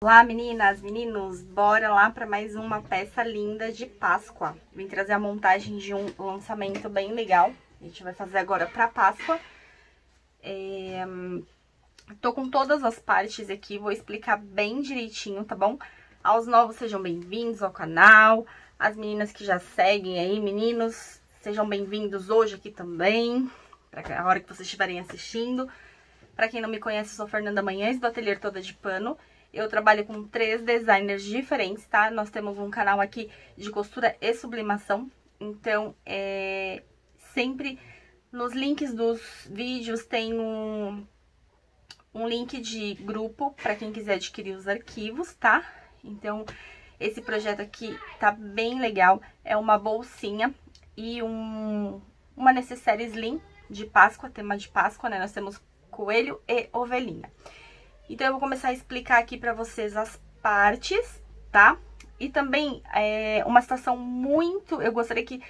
Olá meninas, meninos, bora lá para mais uma peça linda de Páscoa. Vim trazer a montagem de um lançamento bem legal. A gente vai fazer agora para Páscoa. Tô com todas as partes aqui, vou explicar bem direitinho, tá bom? Aos novos, sejam bem-vindos ao canal. As meninas que já seguem aí, meninos, sejam bem-vindos hoje aqui também, para a hora que vocês estiverem assistindo. Para quem não me conhece, eu sou Fernanda Manhães, do Ateliê Toda de Pano. Eu trabalho com 3 designers diferentes, tá? Nós temos um canal aqui de costura e sublimação. Então, sempre nos links dos vídeos tem um link de grupo para quem quiser adquirir os arquivos, tá? Então, esse projeto aqui tá bem legal. É uma bolsinha e uma necessaire slim de Páscoa, tema de Páscoa, né? Nós temos coelho e ovelhinha. Então, eu vou começar a explicar aqui pra vocês as partes, tá? E também, uma situação eu gostaria que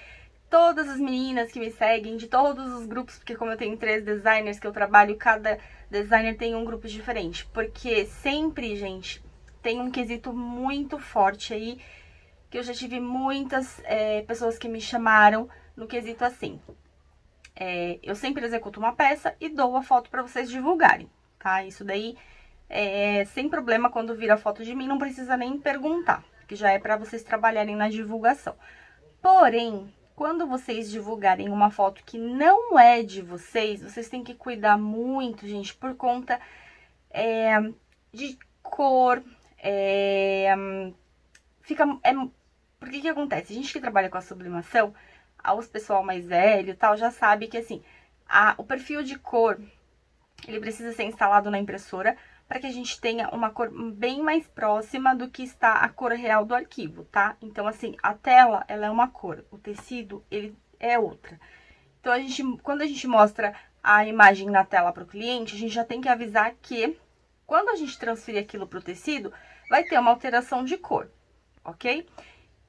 todas as meninas que me seguem, de todos os grupos, porque como eu tenho 3 designers que eu trabalho, cada designer tem um grupo diferente. Porque sempre, gente, tem um quesito muito forte aí, que eu já tive muitas pessoas que me chamaram no quesito assim. Eu sempre executo uma peça e dou a foto pra vocês divulgarem, tá? Isso daí... sem problema, quando vira foto de mim, não precisa nem perguntar, que já é para vocês trabalharem na divulgação. Porém, quando vocês divulgarem uma foto que não é de vocês, vocês têm que cuidar muito, gente, por conta de cor, porque que acontece? A gente que trabalha com a sublimação, os pessoal mais velho e tal, já sabe que assim, o perfil de cor, ele precisa ser instalado na impressora, para que a gente tenha uma cor bem mais próxima do que está a cor real do arquivo, tá? Então, assim, a tela, ela é uma cor, o tecido, ele é outra. Então, quando a gente mostra a imagem na tela para o cliente, a gente já tem que avisar que, quando a gente transferir aquilo para o tecido, vai ter uma alteração de cor, ok?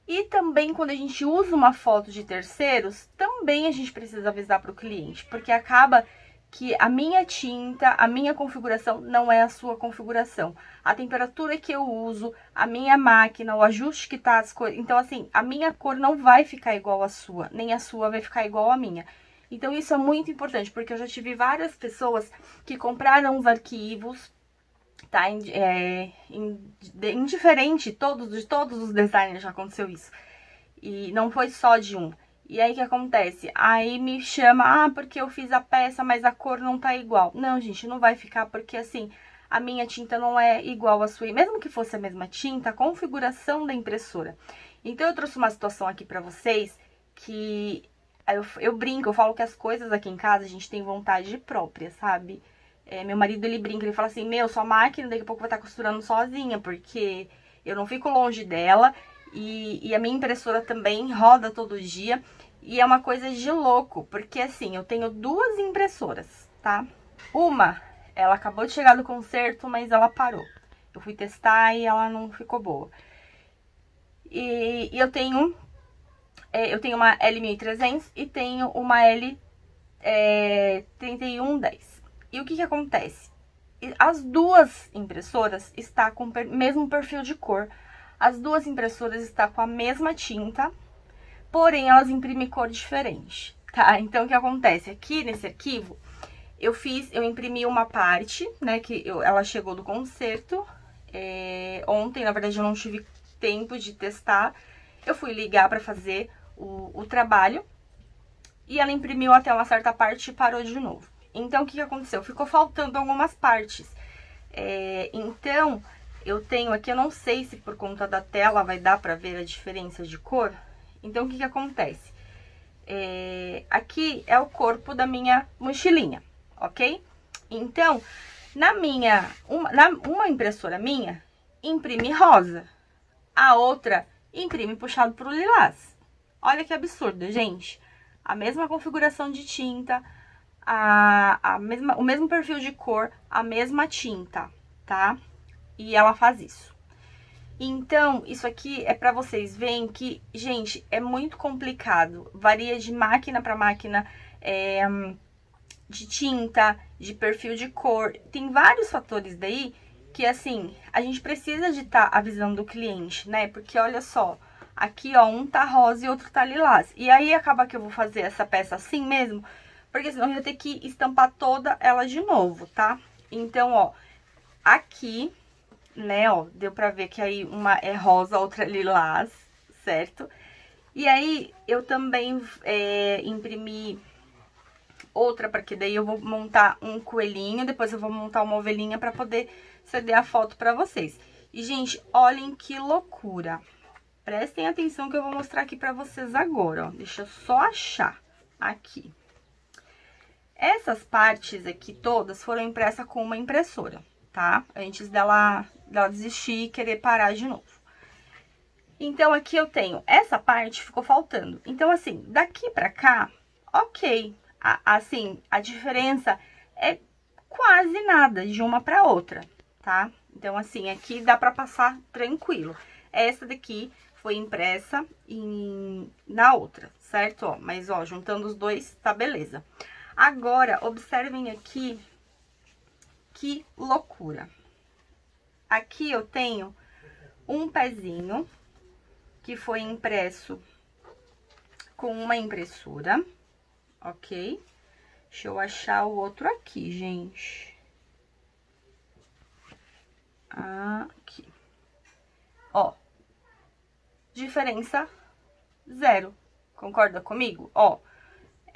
E também, quando a gente usa uma foto de terceiros, também a gente precisa avisar para o cliente, porque acaba... que a minha tinta, a minha configuração não é a sua configuração. A temperatura que eu uso, a minha máquina, o ajuste que tá as cores. Então, assim, a minha cor não vai ficar igual à sua, nem a sua vai ficar igual à minha. Então, isso é muito importante, porque eu já tive várias pessoas que compraram os arquivos, tá? Indiferente, de todos os designers já aconteceu isso. E não foi só de um. E aí, o que acontece? Aí me chama, porque eu fiz a peça, mas a cor não tá igual. Não, gente, não vai ficar, porque assim, a minha tinta não é igual à sua. E mesmo que fosse a mesma tinta, a configuração da impressora. Então, eu trouxe uma situação aqui pra vocês, que eu brinco, eu falo que as coisas aqui em casa, a gente tem vontade própria, sabe? Meu marido, ele brinca, ele fala assim, sua máquina daqui a pouco vai estar costurando sozinha, porque eu não fico longe dela. E a minha impressora também roda todo dia. E é uma coisa de louco, porque assim, eu tenho 2 impressoras, tá? Uma, ela acabou de chegar do concerto, mas ela parou. Eu fui testar e ela não ficou boa. E eu tenho uma L1300 e tenho uma L3110. E o que acontece? As 2 impressoras estão com o mesmo perfil de cor. As 2 impressoras estão com a mesma tinta, porém elas imprimem cor diferente, tá? Então, o que acontece? Aqui nesse arquivo, eu imprimi uma parte, né, ela chegou do concerto ontem, na verdade eu não tive tempo de testar. Eu fui ligar para fazer o trabalho e ela imprimiu até uma certa parte e parou de novo. Então, o que aconteceu? Ficou faltando algumas partes. Então... eu tenho aqui, eu não sei se por conta da tela vai dar pra ver a diferença de cor. Então, o que acontece? Aqui é o corpo da minha mochilinha, ok? Então, uma impressora minha imprime rosa, a outra imprime puxado pro lilás. Olha que absurdo, gente. A mesma configuração de tinta, o mesmo perfil de cor, a mesma tinta, tá? E ela faz isso. Então, isso aqui é pra vocês verem que, gente, é muito complicado. Varia de máquina pra máquina, de tinta, de perfil de cor. Tem vários fatores daí Porque, assim, a gente precisa de estar avisando o cliente, né? Porque, olha só, aqui, ó, um tá rosa e outro tá lilás. E aí, acaba que eu vou fazer essa peça assim mesmo, porque senão eu ia ter que estampar toda ela de novo, tá? Então, ó, aqui, né, ó, deu pra ver que aí uma é rosa, a outra é lilás, certo? E aí, eu também imprimi outra, porque daí eu vou montar um coelhinho, depois eu vou montar uma ovelhinha pra poder ceder a foto pra vocês. E, gente, olhem que loucura. Prestem atenção que eu vou mostrar aqui pra vocês agora, ó. Deixa eu só achar aqui. Essas partes aqui todas foram impressas com uma impressora, tá? Antes dela desistir e querer parar de novo. Então, aqui eu tenho essa parte, ficou faltando. Então, assim, daqui pra cá, ok. Assim, a diferença é quase nada de uma pra outra, tá? Então, assim, aqui dá pra passar tranquilo. Essa daqui foi impressa na outra, certo? Ó, mas, ó, juntando os dois, tá beleza. Agora, observem aqui que loucura. Aqui eu tenho um pezinho que foi impresso com uma impressora, ok? Deixa eu achar o outro aqui, gente. Aqui. Ó, diferença zero. Concorda comigo? Ó,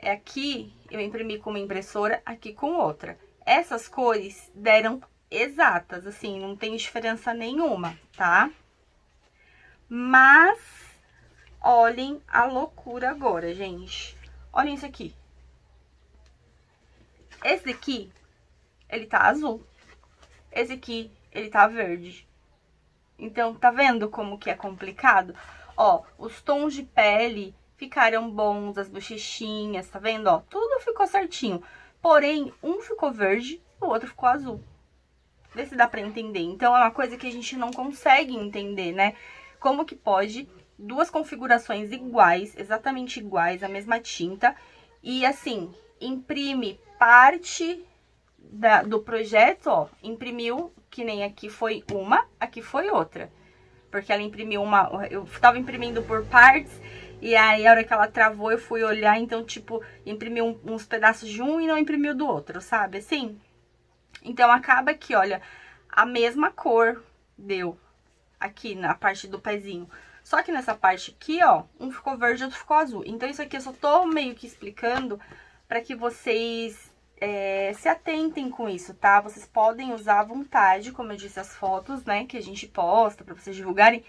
aqui eu imprimi com uma impressora, aqui com outra. Essas cores deram exatas, assim, não tem diferença nenhuma, tá? Mas, olhem a loucura agora, gente. Olhem isso aqui. Esse aqui, ele tá azul. Esse aqui, ele tá verde. Então, tá vendo como que é complicado? Ó, os tons de pele ficaram bons, as bochechinhas, tá vendo? Ó, tudo ficou certinho. Porém, um ficou verde e o outro ficou azul. Vê se dá pra entender. Então, é uma coisa que a gente não consegue entender, né? Como que pode duas configurações iguais, exatamente iguais, a mesma tinta, e assim, imprime parte do projeto, ó, imprimiu, que nem aqui foi uma, aqui foi outra. Porque ela imprimiu uma, eu tava imprimindo por partes, e aí a hora que ela travou eu fui olhar, então tipo, imprimiu uns pedaços de um e não imprimiu do outro, sabe, assim? Então acaba que, olha, a mesma cor deu aqui na parte do pezinho. Só que nessa parte aqui, ó, um ficou verde e outro ficou azul. Então isso aqui eu só tô meio que explicando pra que vocês se atentem com isso, tá? Vocês podem usar à vontade, como eu disse, as fotos, né, que a gente posta pra vocês divulgarem.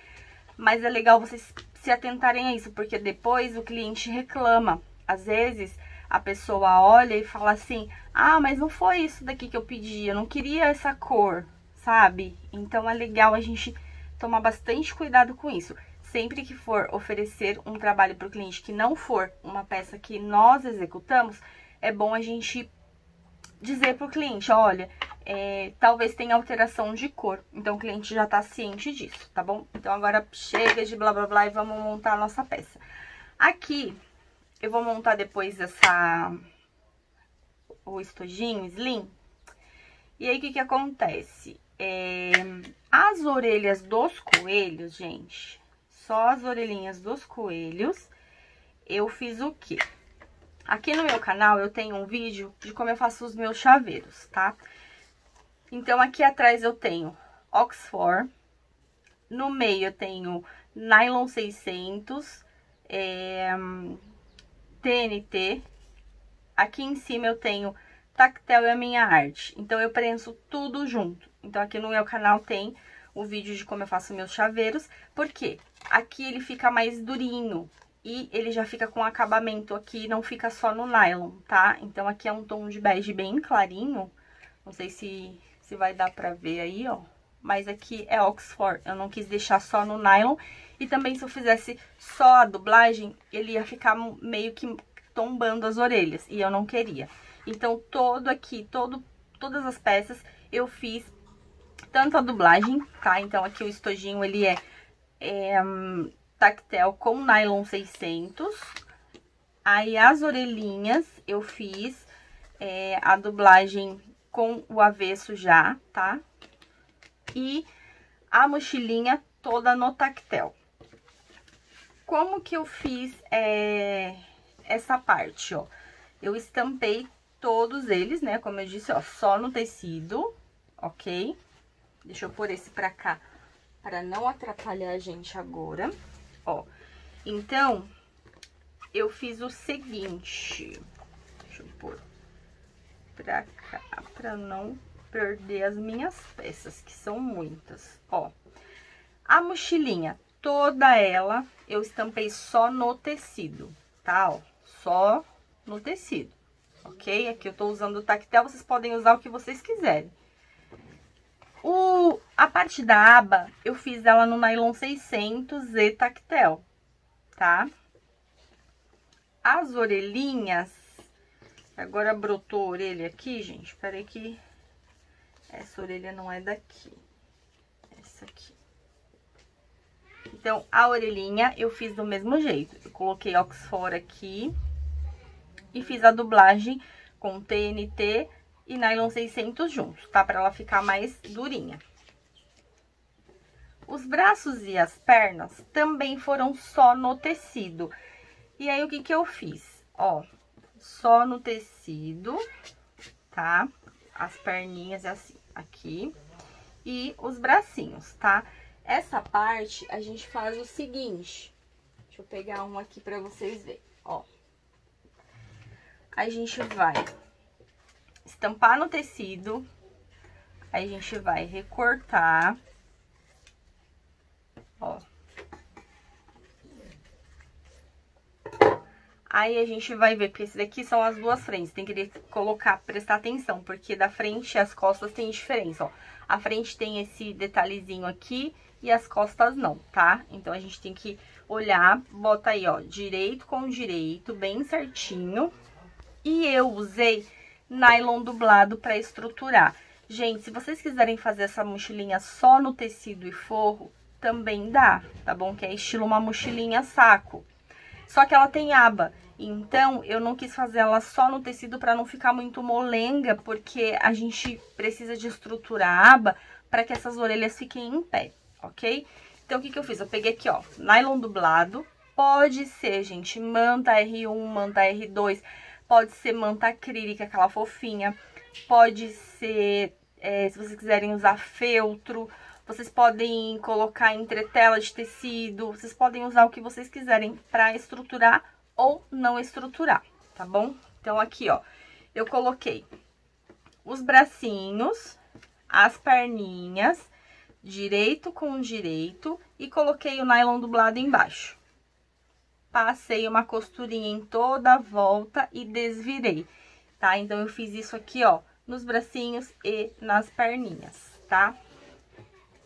Mas é legal vocês se atentarem a isso, porque depois o cliente reclama. Às vezes a pessoa olha e fala assim, ah, mas não foi isso daqui que eu pedi, eu não queria essa cor, sabe? Então é legal a gente tomar bastante cuidado com isso. Sempre que for oferecer um trabalho para o cliente que não for uma peça que nós executamos, é bom a gente dizer para o cliente, olha, talvez tenha alteração de cor. Então o cliente já está ciente disso, tá bom? Então agora chega de blá blá blá e vamos montar a nossa peça. Aqui eu vou montar depois o estojinho slim. E aí o que acontece? As orelhas dos coelhos, gente, só as orelhinhas dos coelhos, eu fiz o quê? Aqui no meu canal eu tenho um vídeo de como eu faço os meus chaveiros, tá? Então aqui atrás eu tenho Oxford, no meio eu tenho Nylon 600, TNT, aqui em cima eu tenho Tactel e a minha arte. Então eu prenso tudo junto. Então aqui no meu canal tem o vídeo de como eu faço meus chaveiros, porque aqui ele fica mais durinho e ele já fica com acabamento aqui, não fica só no nylon, tá? Então aqui é um tom de bege bem clarinho, não sei se vai dar pra ver aí, ó. Mas aqui é Oxford, eu não quis deixar só no nylon. E também se eu fizesse só a dublagem, ele ia ficar meio que tombando as orelhas, e eu não queria. Então todo aqui, todas as peças eu fiz tanto a dublagem, tá? Então aqui o estojinho ele é Tactel com Nylon 600. Aí as orelhinhas eu fiz a dublagem com o avesso já, tá? e a mochilinha toda no tactel. Como que eu fiz essa parte, ó? Eu estampei todos eles, né? Como eu disse, ó, só no tecido, ok? Deixa eu pôr esse pra cá, pra não atrapalhar a gente agora, ó. Então, eu fiz o seguinte, deixa eu pôr pra cá, pra não perder as minhas peças, que são muitas, ó. A mochilinha, toda ela, eu estampei só no tecido, tá, ó, só no tecido, ok? Aqui eu tô usando o tactel, vocês podem usar o que vocês quiserem. A parte da aba, eu fiz ela no nylon 600 e tactel, tá? As orelhinhas, agora brotou a orelha aqui, gente, peraí que essa orelha não é daqui, essa aqui. Então, a orelhinha eu fiz do mesmo jeito, eu coloquei Oxford aqui e fiz a dublagem com TNT e nylon 600 juntos, tá? Pra ela ficar mais durinha. Os braços e as pernas também foram só no tecido. E aí, o que que eu fiz? Ó, só no tecido, tá? As perninhas assim, aqui. E os bracinhos, tá? Essa parte, a gente faz o seguinte. Deixa eu pegar um aqui pra vocês verem, ó. A gente vai estampar no tecido, aí a gente vai recortar, ó. Aí a gente vai ver, porque esse daqui são as duas frentes, tem que colocar, prestar atenção, porque da frente e as costas tem diferença, ó. A frente tem esse detalhezinho aqui e as costas não, tá? Então a gente tem que olhar, bota aí, ó, direito com direito, bem certinho. E eu usei nylon dublado para estruturar. Gente, se vocês quiserem fazer essa mochilinha só no tecido e forro, também dá, tá bom? Que é estilo uma mochilinha saco. Só que ela tem aba, então eu não quis fazer ela só no tecido para não ficar muito molenga, porque a gente precisa de estruturar a aba para que essas orelhas fiquem em pé, ok? Então, o que que eu fiz? Eu peguei aqui, ó, nylon dublado, pode ser, gente, manta R1, manta R2... Pode ser manta acrílica, aquela fofinha. Pode ser, se vocês quiserem usar feltro. Vocês podem colocar entretela de tecido. Vocês podem usar o que vocês quiserem para estruturar ou não estruturar, tá bom? Então, aqui, ó, eu coloquei os bracinhos, as perninhas, direito com direito e coloquei o nylon dublado embaixo. Passei uma costurinha em toda a volta e desvirei, tá? Então, eu fiz isso aqui, ó, nos bracinhos e nas perninhas, tá?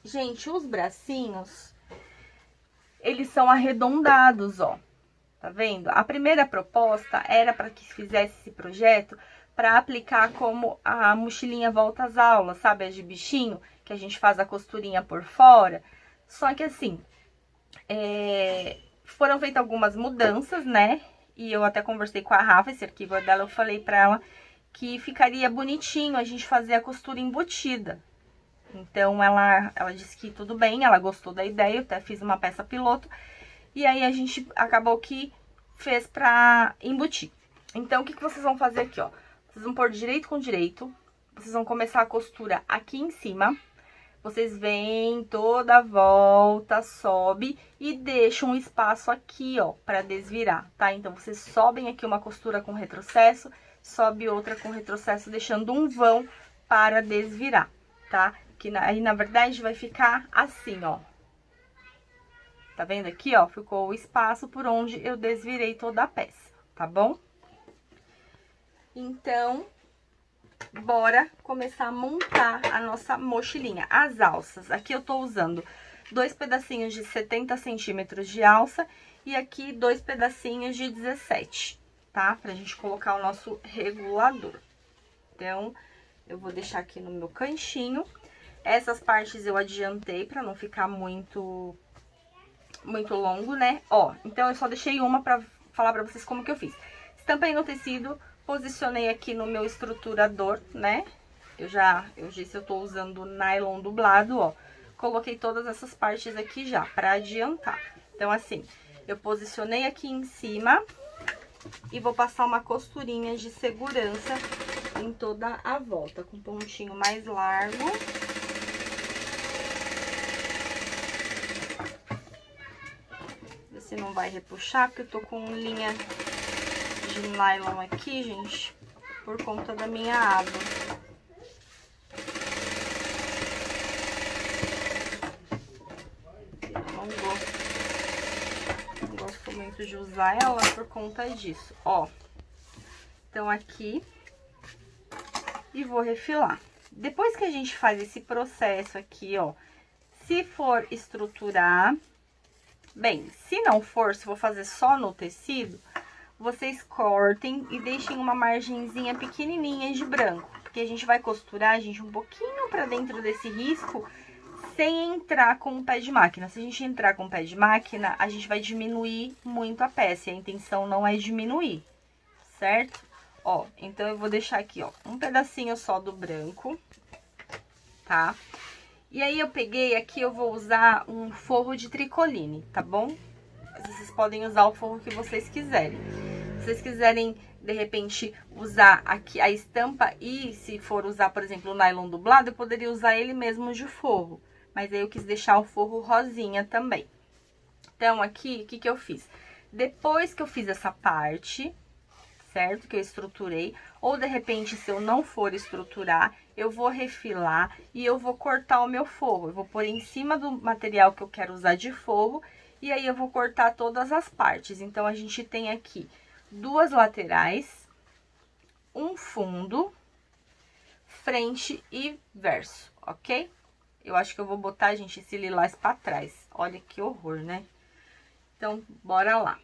Gente, os bracinhos, eles são arredondados, ó, tá vendo? A primeira proposta era para que fizesse esse projeto para aplicar como a mochilinha volta às aulas, sabe? A de bichinho, que a gente faz a costurinha por fora. Só que assim, foram feitas algumas mudanças, né? E eu até conversei com a Rafa, esse arquivo dela, eu falei pra ela que ficaria bonitinho a gente fazer a costura embutida. Então, ela disse que tudo bem, ela gostou da ideia, eu até fiz uma peça piloto. E aí, a gente acabou que fez pra embutir. Então, o que vocês vão fazer aqui, ó? Vocês vão pôr direito com direito, vocês vão começar a costura aqui em cima. Vocês vêm toda a volta, sobe e deixam um espaço aqui, ó, pra desvirar, tá? Então, vocês sobem aqui uma costura com retrocesso, sobe outra com retrocesso, deixando um vão para desvirar, tá? Que aí, na verdade, vai ficar assim, ó. Tá vendo aqui, ó? Ficou o espaço por onde eu desvirei toda a peça, tá bom? Então, bora começar a montar a nossa mochilinha. As alças, aqui eu tô usando 2 pedacinhos de 70 centímetros de alça e aqui 2 pedacinhos de 17, tá? Pra gente colocar o nosso regulador. Então, eu vou deixar aqui no meu cantinho. Essas partes eu adiantei pra não ficar muito longo, né? Ó, então eu só deixei uma pra falar pra vocês como que eu fiz. Estampei no tecido, posicionei aqui no meu estruturador, né? eu disse, eu tô usando nylon dublado, ó. Coloquei todas essas partes aqui já, pra adiantar. Então, assim, eu posicionei aqui em cima e vou passar uma costurinha de segurança em toda a volta, com um pontinho mais largo. Vê se não vai repuxar, porque eu tô com linha de nylon aqui, gente, por conta da minha aba. Eu não gosto muito de usar ela por conta disso, ó. Então, aqui, e vou refilar. Depois que a gente faz esse processo aqui, ó, se for estruturar, bem, se não for, se for fazer só no tecido, vocês cortem e deixem uma margenzinha pequenininha de branco, porque a gente vai costurar, gente, um pouquinho pra dentro desse risco, sem entrar com o pé de máquina. Se a gente entrar com o pé de máquina, a gente vai diminuir muito a peça, e a intenção não é diminuir, certo? Ó, então eu vou deixar aqui, ó, um pedacinho só do branco, tá? E aí eu peguei aqui, eu vou usar um forro de tricoline, tá bom? Vocês podem usar o forro que vocês quiserem. Se vocês quiserem, de repente, usar aqui a estampa e se for usar, por exemplo, o nylon dublado, eu poderia usar ele mesmo de forro. Mas aí eu quis deixar o forro rosinha também. Então, aqui, o que que eu fiz? Depois que eu fiz essa parte, certo? Que eu estruturei, ou de repente, se eu não for estruturar, eu vou refilar e eu vou cortar o meu forro. Eu vou pôr em cima do material que eu quero usar de forro e aí eu vou cortar todas as partes. Então, a gente tem aqui duas laterais, um fundo, frente e verso, ok? Eu acho que eu vou botar, gente, esse lilás pra trás. Olha que horror, né? Então, bora lá.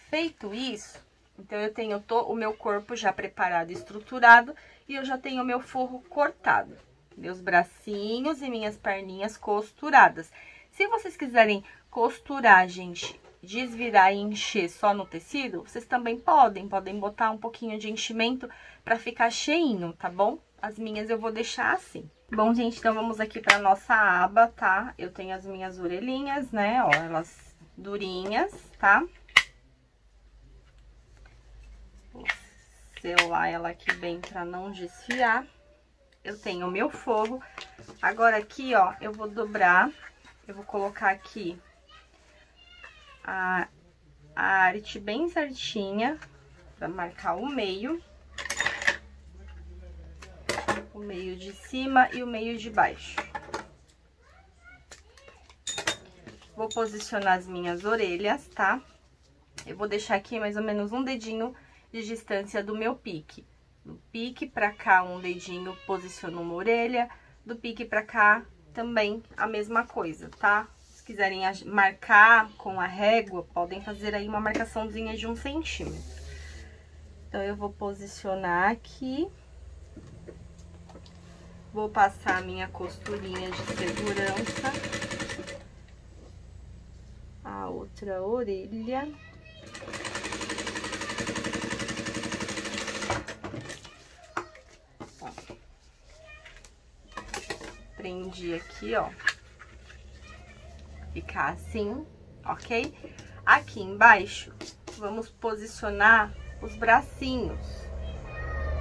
Feito isso, então eu tenho o meu corpo já preparado e estruturado e eu já tenho o meu forro cortado. Meus bracinhos e minhas perninhas costuradas. Se vocês quiserem costurar, gente, desvirar e encher só no tecido, vocês também podem botar um pouquinho de enchimento pra ficar cheinho, tá bom? As minhas eu vou deixar assim. Bom, gente, então vamos aqui pra nossa aba, tá? Eu tenho as minhas orelhinhas, né, ó, elas durinhas, tá? Vou selar ela aqui bem pra não desfiar. Eu tenho o meu forro. Agora aqui, ó, eu vou dobrar, eu vou colocar aqui a arte bem certinha pra marcar o meio de cima e o meio de baixo. Vou posicionar as minhas orelhas, tá? Eu vou deixar aqui mais ou menos um dedinho de distância do meu pique. Do pique pra cá, um dedinho, posiciono uma orelha. Do pique pra cá, também a mesma coisa, tá? Se quiserem marcar com a régua, podem fazer aí uma marcaçãozinha de 1 centímetro. Então, eu vou posicionar aqui. Vou passar a minha costurinha de segurança. A outra orelha. Ó. Prendi aqui, ó. Ficar assim, ok? Aqui embaixo, vamos posicionar os bracinhos,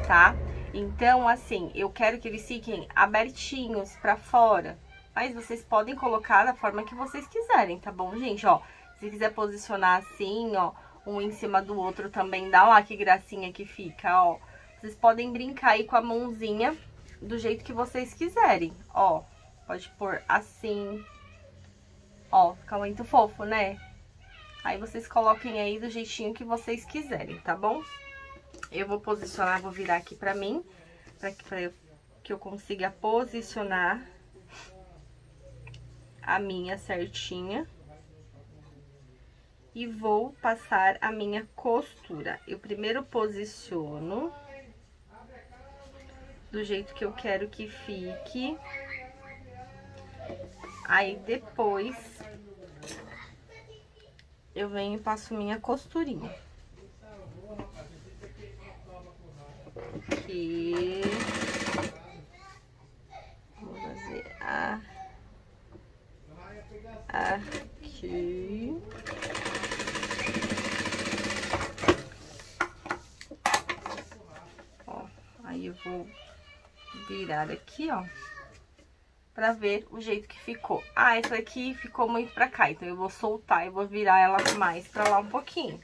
tá? Então, assim, eu quero que eles fiquem abertinhos pra fora. Mas vocês podem colocar da forma que vocês quiserem, tá bom, gente? Ó, se quiser posicionar assim, ó, um em cima do outro também, dá lá que gracinha que fica, ó. Vocês podem brincar aí com a mãozinha do jeito que vocês quiserem, ó. Pode pôr assim, ó, fica muito fofo, né? Aí vocês coloquem aí do jeitinho que vocês quiserem, tá bom? Eu vou posicionar, vou virar aqui pra mim, pra que eu consiga posicionar a minha certinha. E vou passar a minha costura. Eu primeiro posiciono do jeito que eu quero que fique. Aí, depois, eu venho e passo minha costurinha. Aqui. aqui. Ó, aí eu vou virar aqui, ó, pra ver o jeito que ficou. Ah, essa aqui ficou muito pra cá, então eu vou soltar e vou virar ela mais pra lá um pouquinho.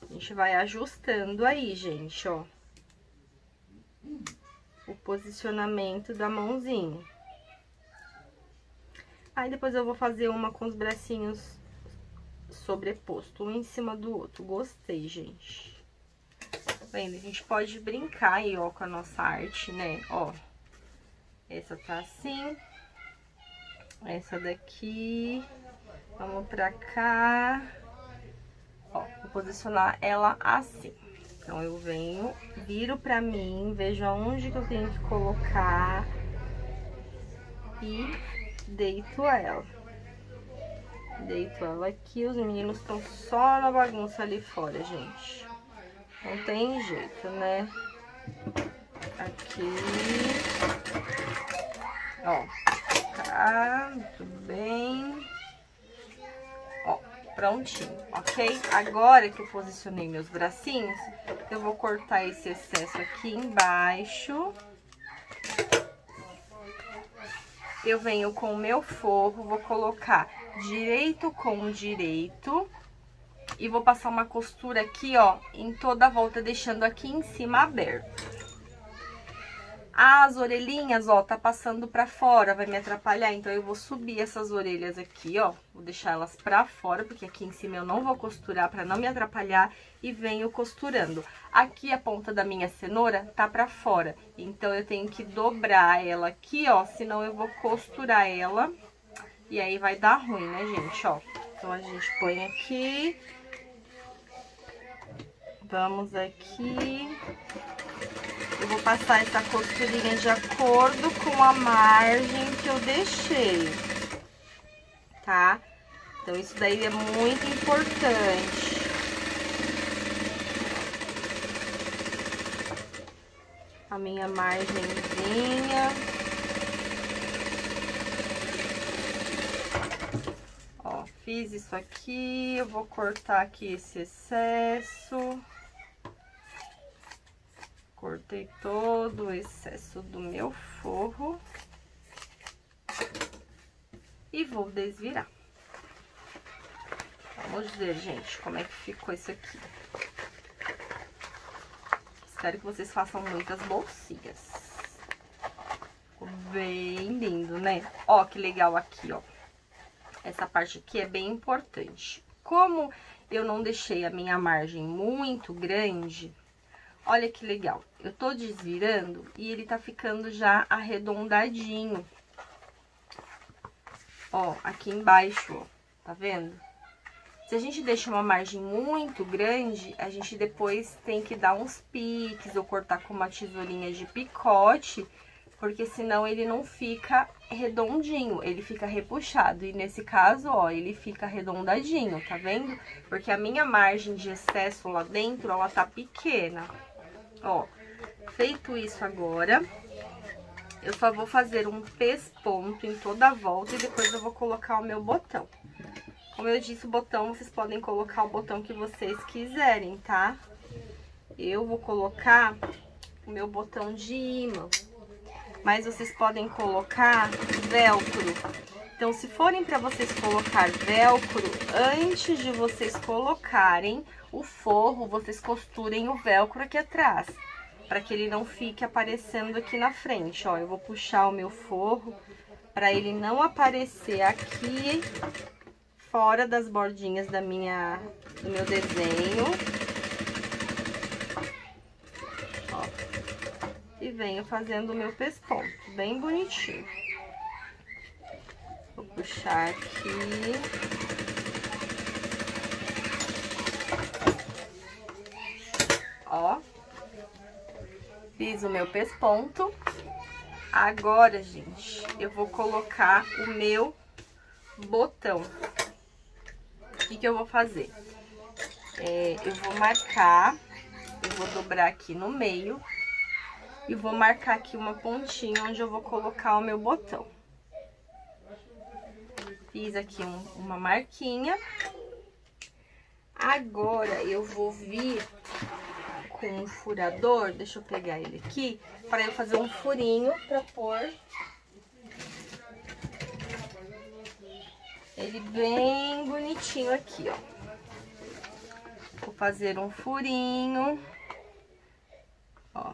A gente vai ajustando aí, gente, ó, o posicionamento da mãozinha. Aí depois eu vou fazer uma com os bracinhos sobreposto, um em cima do outro. Gostei, gente. Vendo? A gente pode brincar aí, ó, com a nossa arte, né? Ó, essa tá assim. Essa daqui. Vamos pra cá. Ó, vou posicionar ela assim. Então, eu venho, viro pra mim, vejo aonde que eu tenho que colocar e deito ela. Deito ela aqui, os meninos estão só na bagunça ali fora, gente. Não tem jeito, né? Aqui. Ó, tá, muito bem. Ó, prontinho, ok? Agora que eu posicionei meus bracinhos, eu vou cortar esse excesso aqui embaixo. Eu venho com o meu forro, vou colocar direito com direito e vou passar uma costura aqui, ó, em toda a volta, deixando aqui em cima aberto. As orelhinhas, ó, tá passando pra fora, vai me atrapalhar, então eu vou subir essas orelhas aqui, ó, vou deixar elas pra fora, porque aqui em cima eu não vou costurar pra não me atrapalhar, e venho costurando. Aqui a ponta da minha cenoura tá pra fora, então eu tenho que dobrar ela aqui, ó, senão eu vou costurar ela, e aí vai dar ruim, né, gente, ó. Então a gente põe aqui, vamos aqui... Eu vou passar essa costurinha de acordo com a margem que eu deixei, tá? Então, isso daí é muito importante. A minha margenzinha. Ó, fiz isso aqui, eu vou cortar aqui esse excesso. Cortei todo o excesso do meu forro e vou desvirar. Vamos ver, gente, como é que ficou isso aqui. Espero que vocês façam muitas bolsinhas. Ficou bem lindo, né? Ó, que legal aqui, ó. Essa parte aqui é bem importante. Como eu não deixei a minha margem muito grande... Olha que legal, eu tô desvirando e ele tá ficando já arredondadinho. Ó, aqui embaixo, ó, tá vendo? Se a gente deixa uma margem muito grande, a gente depois tem que dar uns piques ou cortar com uma tesourinha de picote, porque senão ele não fica redondinho, ele fica repuxado. E nesse caso, ó, ele fica arredondadinho, tá vendo? Porque a minha margem de excesso lá dentro, ela tá pequena. Ó, feito isso agora, eu só vou fazer um pesponto em toda a volta e depois eu vou colocar o meu botão. Como eu disse, o botão, vocês podem colocar o botão que vocês quiserem, tá? Eu vou colocar o meu botão de imã, mas vocês podem colocar velcro. Então, se forem para vocês colocar velcro, antes de vocês colocarem o forro, vocês costurem o velcro aqui atrás, para que ele não fique aparecendo aqui na frente, ó. Eu vou puxar o meu forro para ele não aparecer aqui fora das bordinhas do meu desenho. Ó. E venho fazendo o meu pesponto, bem bonitinho. Vou puxar aqui. Ó. Fiz o meu pesponto. Agora, gente, eu vou colocar o meu botão. O que eu vou fazer? Eu vou marcar, eu vou dobrar aqui no meio e vou marcar aqui uma pontinha onde eu vou colocar o meu botão. fiz aqui uma marquinha. Agora eu vou vir com um furador, deixa eu pegar ele aqui, para eu fazer um furinho para pôr ele bem bonitinho aqui, ó. Vou fazer um furinho, ó.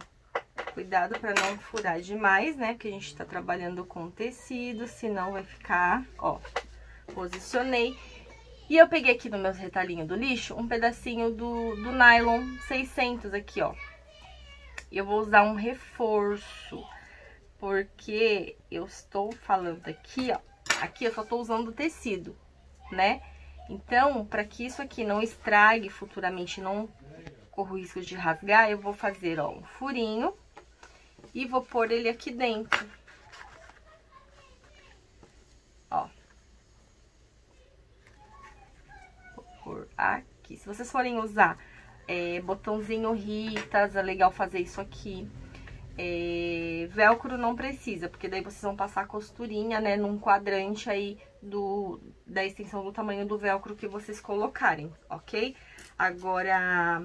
Cuidado para não furar demais, né? Porque a gente tá trabalhando com tecido, senão vai ficar, ó. Posicionei. E eu peguei aqui no meu retalhinho do lixo um pedacinho do nylon 600 aqui, ó. E eu vou usar um reforço, porque eu estou falando aqui, ó. Aqui eu só tô usando o tecido, né? Então, para que isso aqui não estrague futuramente, não corra o risco de rasgar, eu vou fazer, ó, um furinho e vou pôr ele aqui dentro. Ó. Vou pôr aqui. Se vocês forem usar botãozinho Ritas, é legal fazer isso aqui. Velcro não precisa, porque daí vocês vão passar a costurinha, né, num quadrante aí da extensão do tamanho do velcro que vocês colocarem, ok? Agora,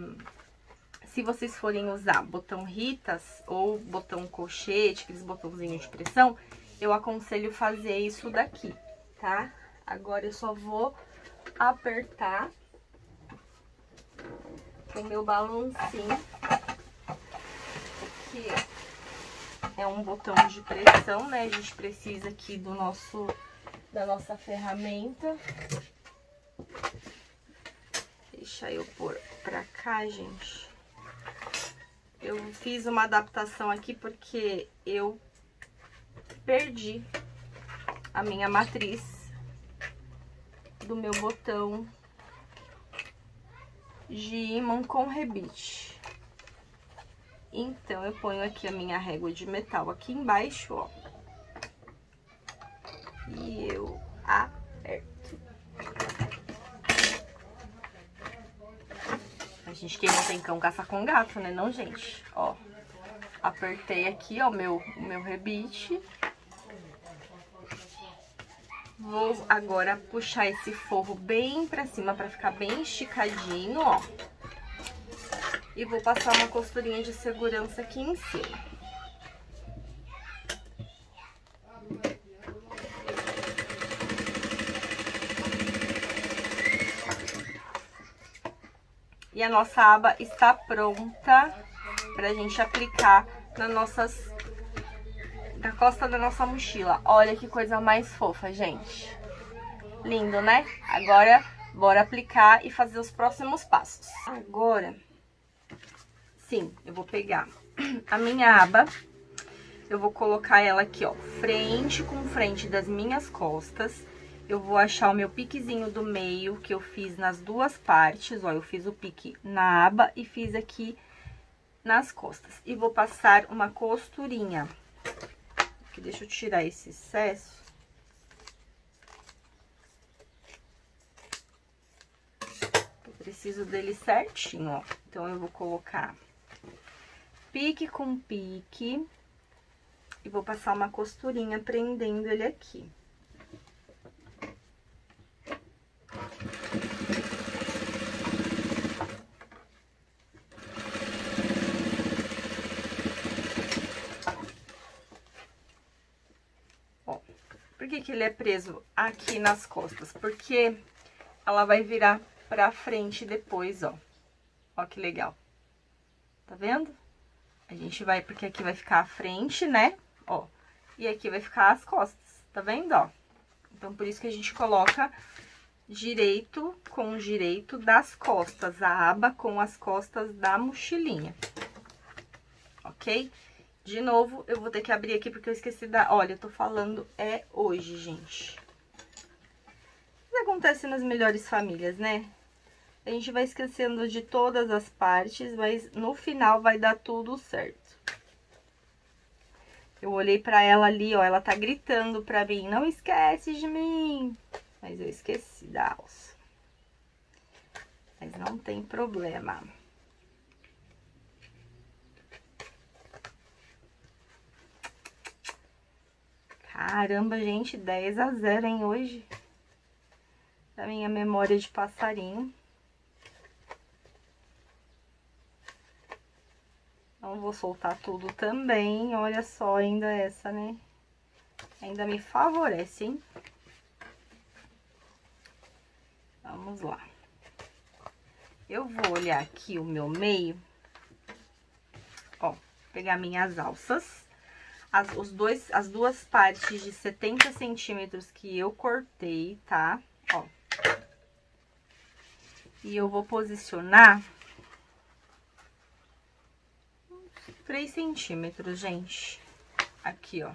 se vocês forem usar botão Ritas ou botão colchete, aqueles botãozinhos de pressão, eu aconselho fazer isso daqui, tá? Agora eu só vou apertar com o meu balancinho, que é um botão de pressão, né? A gente precisa aqui da nossa ferramenta. Deixa eu pôr pra cá, gente. Eu fiz uma adaptação aqui porque eu perdi a minha matriz do meu botão de ímã com rebite. Então, eu ponho aqui a minha régua de metal aqui embaixo, ó. E eu aperto. A gente, quem não tem cão, caça com gato, né? Não, gente? Ó, apertei aqui, ó, o meu rebite. Vou agora puxar esse forro bem pra cima pra ficar bem esticadinho, ó. E vou passar uma costurinha de segurança aqui em cima. E a nossa aba está pronta pra gente aplicar na costa da nossa mochila. Olha que coisa mais fofa, gente. Lindo, né? Agora, bora aplicar e fazer os próximos passos. Agora, sim, eu vou pegar a minha aba, eu vou colocar ela aqui, ó, frente com frente das minhas costas. Eu vou achar o meu piquezinho do meio, que eu fiz nas duas partes, ó, eu fiz o pique na aba e fiz aqui nas costas. E vou passar uma costurinha. Aqui, deixa eu tirar esse excesso. Eu preciso dele certinho, ó. Então, eu vou colocar pique com pique e vou passar uma costurinha prendendo ele aqui. Ó, por que ele é preso aqui nas costas? Porque ela vai virar pra frente depois, ó. Ó que legal. Tá vendo? A gente vai, porque aqui vai ficar a frente, né? Ó, e aqui vai ficar as costas, tá vendo, ó? Então, por isso que a gente coloca direito com direito das costas, a aba com as costas da mochilinha, ok? De novo, eu vou ter que abrir aqui porque eu esqueci da... Olha, eu tô falando hoje, gente. Isso acontece nas melhores famílias, né? A gente vai esquecendo de todas as partes, mas no final vai dar tudo certo. Eu olhei pra ela ali, ó, ela tá gritando pra mim, não esquece de mim. Mas eu esqueci da alça. Mas não tem problema. Caramba, gente, 10 a 0, hein, hoje. da minha memória de passarinho. Não vou soltar tudo também, olha só, ainda essa, né? Ainda me favorece, hein? Vamos lá. Eu vou olhar aqui o meu meio. Ó, pegar minhas alças. As duas partes de 70 centímetros que eu cortei, tá? Ó. E eu vou posicionar 3 centímetros, gente. Aqui, ó.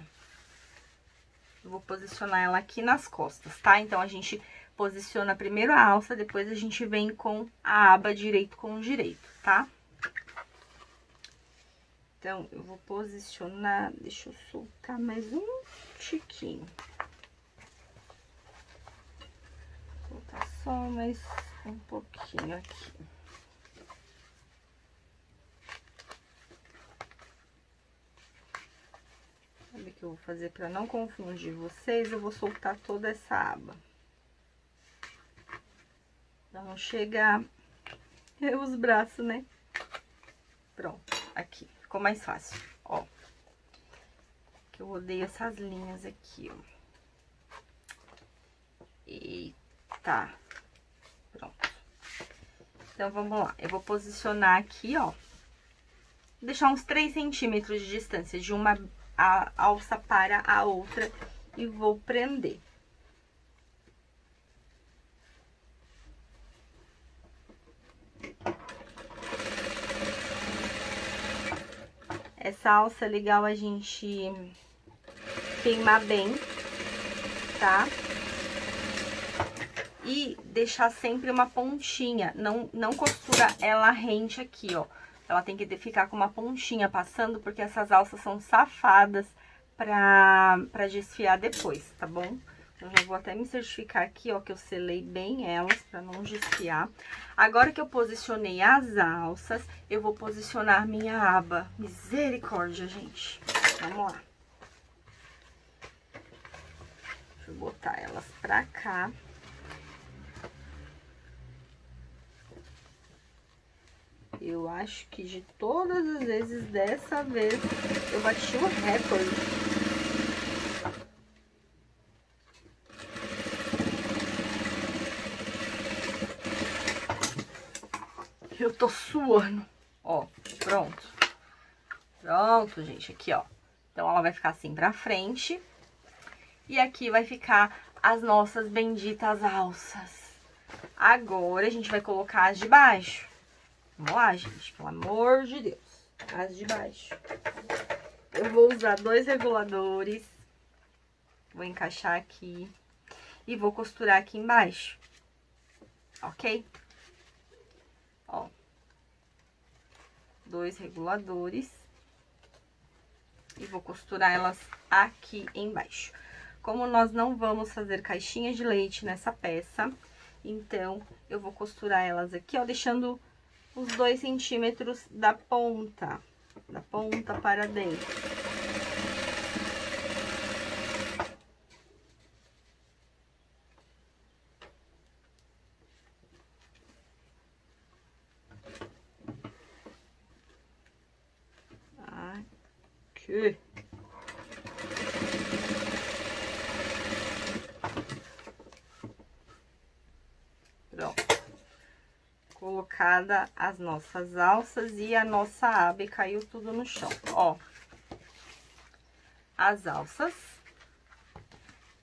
Eu vou posicionar ela aqui nas costas, tá? Então, a gente posiciona primeiro a alça, depois a gente vem com a aba direito com direito, tá? Então, eu vou posicionar... Deixa eu soltar mais um tiquinho. Vou soltar só mais um pouquinho aqui. Sabe o que eu vou fazer para não confundir vocês? Eu vou soltar toda essa aba. Pra não chegar os braços, né? Pronto, aqui. Ficou mais fácil, ó. Que eu odeio essas linhas aqui, ó. Eita. Pronto. Então, vamos lá. Eu vou posicionar aqui, ó. Deixar uns 3 centímetros de distância de uma alça para a outra e vou prender. Essa alça é legal a gente queimar bem, tá? E deixar sempre uma pontinha, não costura ela rente aqui, ó. Ela tem que ficar com uma pontinha passando, porque essas alças são safadas pra desfiar depois, tá bom? Eu já vou até me certificar aqui, ó, que eu selei bem elas pra não desfiar. Agora que eu posicionei as alças, eu vou posicionar minha aba. Misericórdia, gente. Vamos lá. Deixa eu botar elas pra cá. Eu acho que de todas as vezes, dessa vez, eu bati o recorde. Eu tô suando. Ó, pronto. Pronto, gente, aqui, ó. Então, ela vai ficar assim pra frente. E aqui vai ficar as nossas benditas alças. Agora, a gente vai colocar as de baixo. Vamos lá, gente, pelo amor de Deus. As de baixo. Eu vou usar 2 reguladores. Vou encaixar aqui. E vou costurar aqui embaixo. Ok? Ó. 2 reguladores. E vou costurar elas aqui embaixo. Como nós não vamos fazer caixinha de leite nessa peça, então, eu vou costurar elas aqui, ó, deixando os 2 centímetros da ponta para dentro. Aqui. Pronto. Colocada as nossas alças e a nossa aba, e caiu tudo no chão, ó. As alças,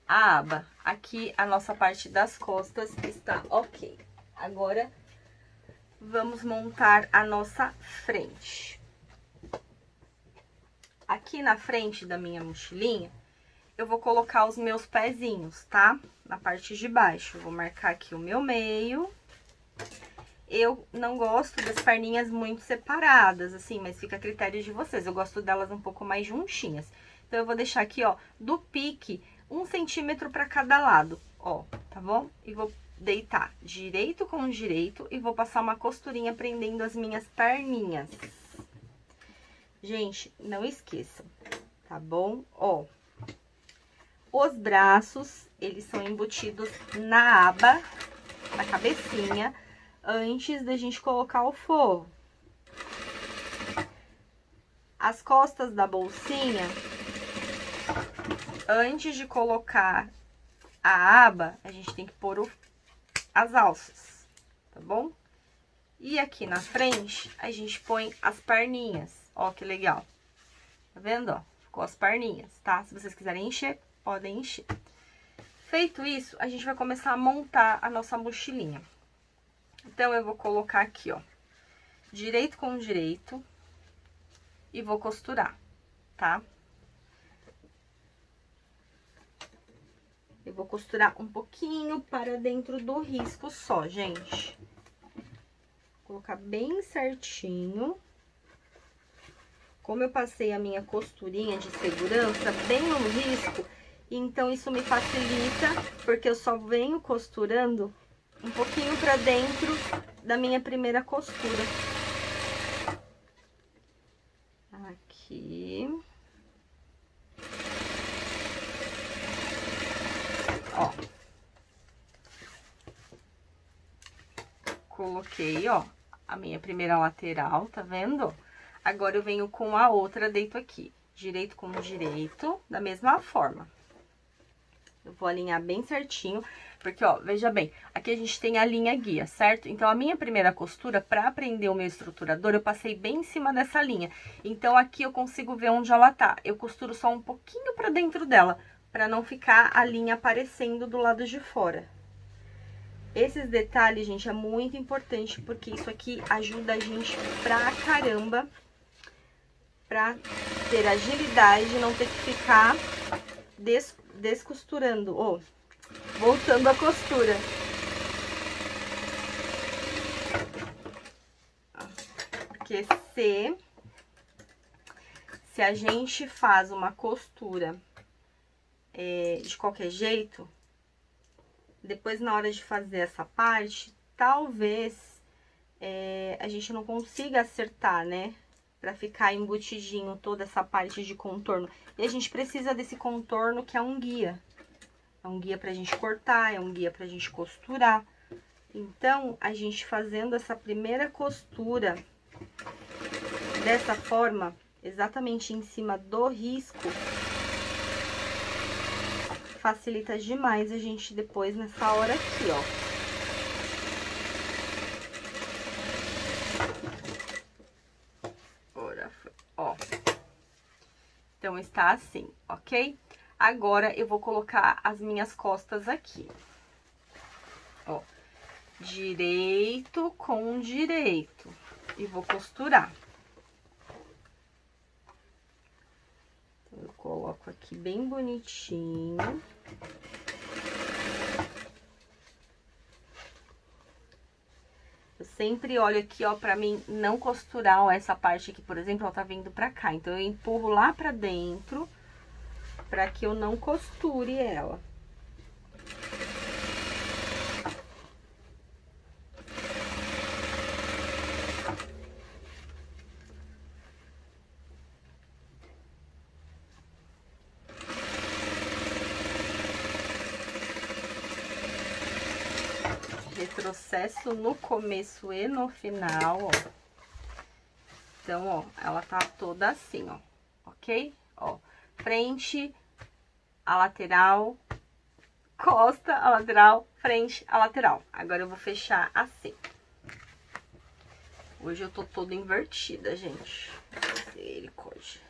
a aba, aqui a nossa parte das costas está ok. Agora, vamos montar a nossa frente. Aqui na frente da minha mochilinha, eu vou colocar os meus pezinhos, tá? Na parte de baixo, eu vou marcar aqui o meu meio. Eu não gosto das perninhas muito separadas, assim, mas fica a critério de vocês. Eu gosto delas um pouco mais juntinhas. Então, eu vou deixar aqui, ó, do pique, 1 centímetro pra cada lado, ó, tá bom? E vou deitar direito com direito e vou passar uma costurinha prendendo as minhas perninhas. Gente, não esqueçam, tá bom? Ó, os braços, eles são embutidos na aba na cabecinha, antes da gente colocar o forro. As costas da bolsinha, antes de colocar a aba, a gente tem que pôr as alças, tá bom? E aqui na frente, a gente põe as perninhas, ó que legal. Tá vendo, ó? Ficou as perninhas, tá? Se vocês quiserem encher, podem encher. Feito isso, a gente vai começar a montar a nossa mochilinha. Então, eu vou colocar aqui, ó, direito com direito e vou costurar, tá? Eu vou costurar um pouquinho para dentro do risco só, gente. Vou colocar bem certinho. Como eu passei a minha costurinha de segurança bem no risco, então isso me facilita, porque eu só venho costurando um pouquinho pra dentro da minha primeira costura. Aqui. Ó. Coloquei, ó, a minha primeira lateral, tá vendo? Agora eu venho com a outra, deito aqui, direito com direito, da mesma forma. Eu vou alinhar bem certinho, porque, ó, veja bem, aqui a gente tem a linha guia, certo? Então, a minha primeira costura, pra prender o meu estruturador, eu passei bem em cima dessa linha. Então, aqui eu consigo ver onde ela tá. Eu costuro só um pouquinho pra dentro dela, pra não ficar a linha aparecendo do lado de fora. Esses detalhes, gente, é muito importante, porque isso aqui ajuda a gente pra caramba, pra ter agilidade, não ter que ficar descosturando, ou voltando a costura. Porque se a gente faz uma costura de qualquer jeito, depois na hora de fazer essa parte, talvez a gente não consiga acertar, né? Pra ficar embutidinho toda essa parte de contorno. E a gente precisa desse contorno que é um guia. É um guia pra gente cortar, é um guia pra gente costurar. Então, a gente fazendo essa primeira costura dessa forma, exatamente em cima do risco, facilita demais a gente depois nessa hora aqui, ó. Ó, então está assim, ok? Agora eu vou colocar as minhas costas aqui, ó, direito com direito, e vou costurar. Então, eu coloco aqui bem bonitinho. Eu sempre olho aqui, ó, pra mim não costurar, ó, essa parte aqui, por exemplo, ela tá vindo pra cá. Então, eu empurro lá pra dentro, pra que eu não costure ela. Retrocesso no começo e no final, ó. Então, ó, ela tá toda assim, ó, ok? Ó, frente, a lateral, costa, a lateral, frente, a lateral. Agora eu vou fechar assim. Hoje eu tô toda invertida, gente. Misericórdia.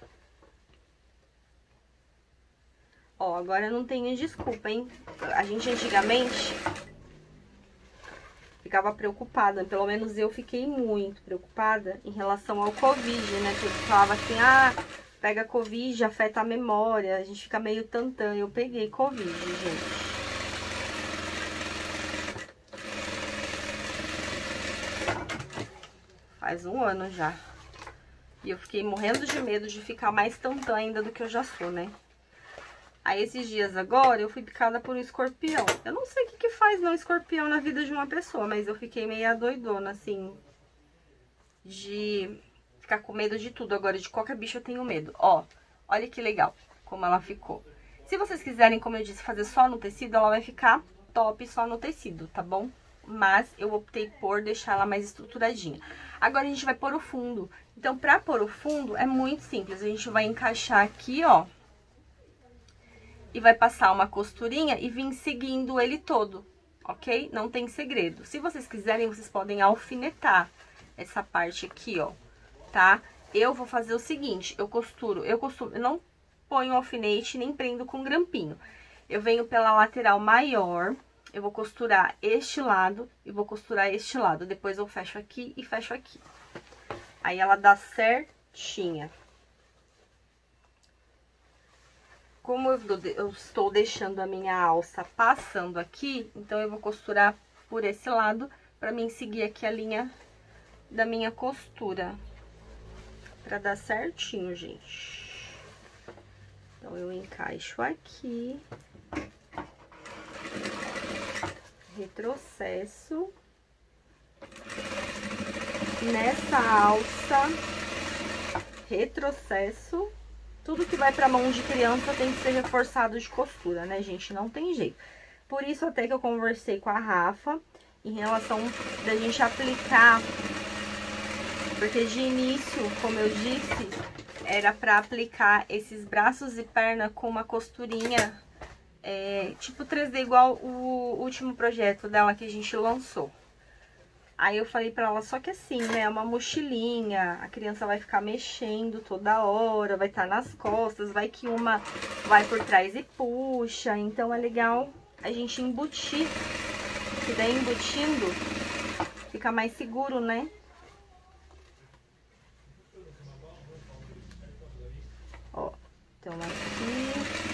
Ó, agora não tenho desculpa, hein? A gente antigamente ficava preocupada, pelo menos eu fiquei muito preocupada em relação ao Covid, né? Que falava assim, ah, pega Covid, afeta a memória, a gente fica meio tantã. Eu peguei Covid, gente. Faz um ano já. E eu fiquei morrendo de medo de ficar mais tantã ainda do que eu já sou, né? Aí, esses dias agora, eu fui picada por um escorpião. Eu não sei o que faz não escorpião na vida de uma pessoa, mas eu fiquei meio doidona, assim, de ficar com medo de tudo. Agora, de qualquer bicho eu tenho medo. Ó, olha que legal como ela ficou. Se vocês quiserem, como eu disse, fazer só no tecido, ela vai ficar top só no tecido, tá bom? mas eu optei por deixar ela mais estruturadinha. Agora a gente vai pôr o fundo. Então, pra pôr o fundo é muito simples. A gente vai encaixar aqui, ó. E vai passar uma costurinha e vir seguindo ele todo, ok? Não tem segredo. Se vocês quiserem, vocês podem alfinetar essa parte aqui, ó, tá? Eu vou fazer o seguinte, eu não ponho alfinete nem prendo com grampinho. Eu venho pela lateral maior, eu vou costurar este lado e vou costurar este lado. Depois eu fecho aqui e fecho aqui. Aí ela dá certinha. Como eu estou deixando a minha alça passando aqui, então eu vou costurar por esse lado pra mim seguir aqui a linha da minha costura. Pra dar certinho, gente. Então, eu encaixo aqui. Retrocesso. Nessa alça. Retrocesso. Tudo que vai pra mão de criança tem que ser reforçado de costura, né, gente? Não tem jeito. Por isso, até que eu conversei com a Rafa em relação da gente aplicar. Porque de início, como eu disse, era pra aplicar esses braços e perna com uma costurinha, tipo 3D, igual o último projeto dela que a gente lançou. Aí eu falei pra ela, só que assim, né, é uma mochilinha, a criança vai ficar mexendo toda hora, vai estar nas costas, vai que uma vai por trás e puxa, então é legal a gente embutir, que daí embutindo fica mais seguro, né? Ó, então aqui...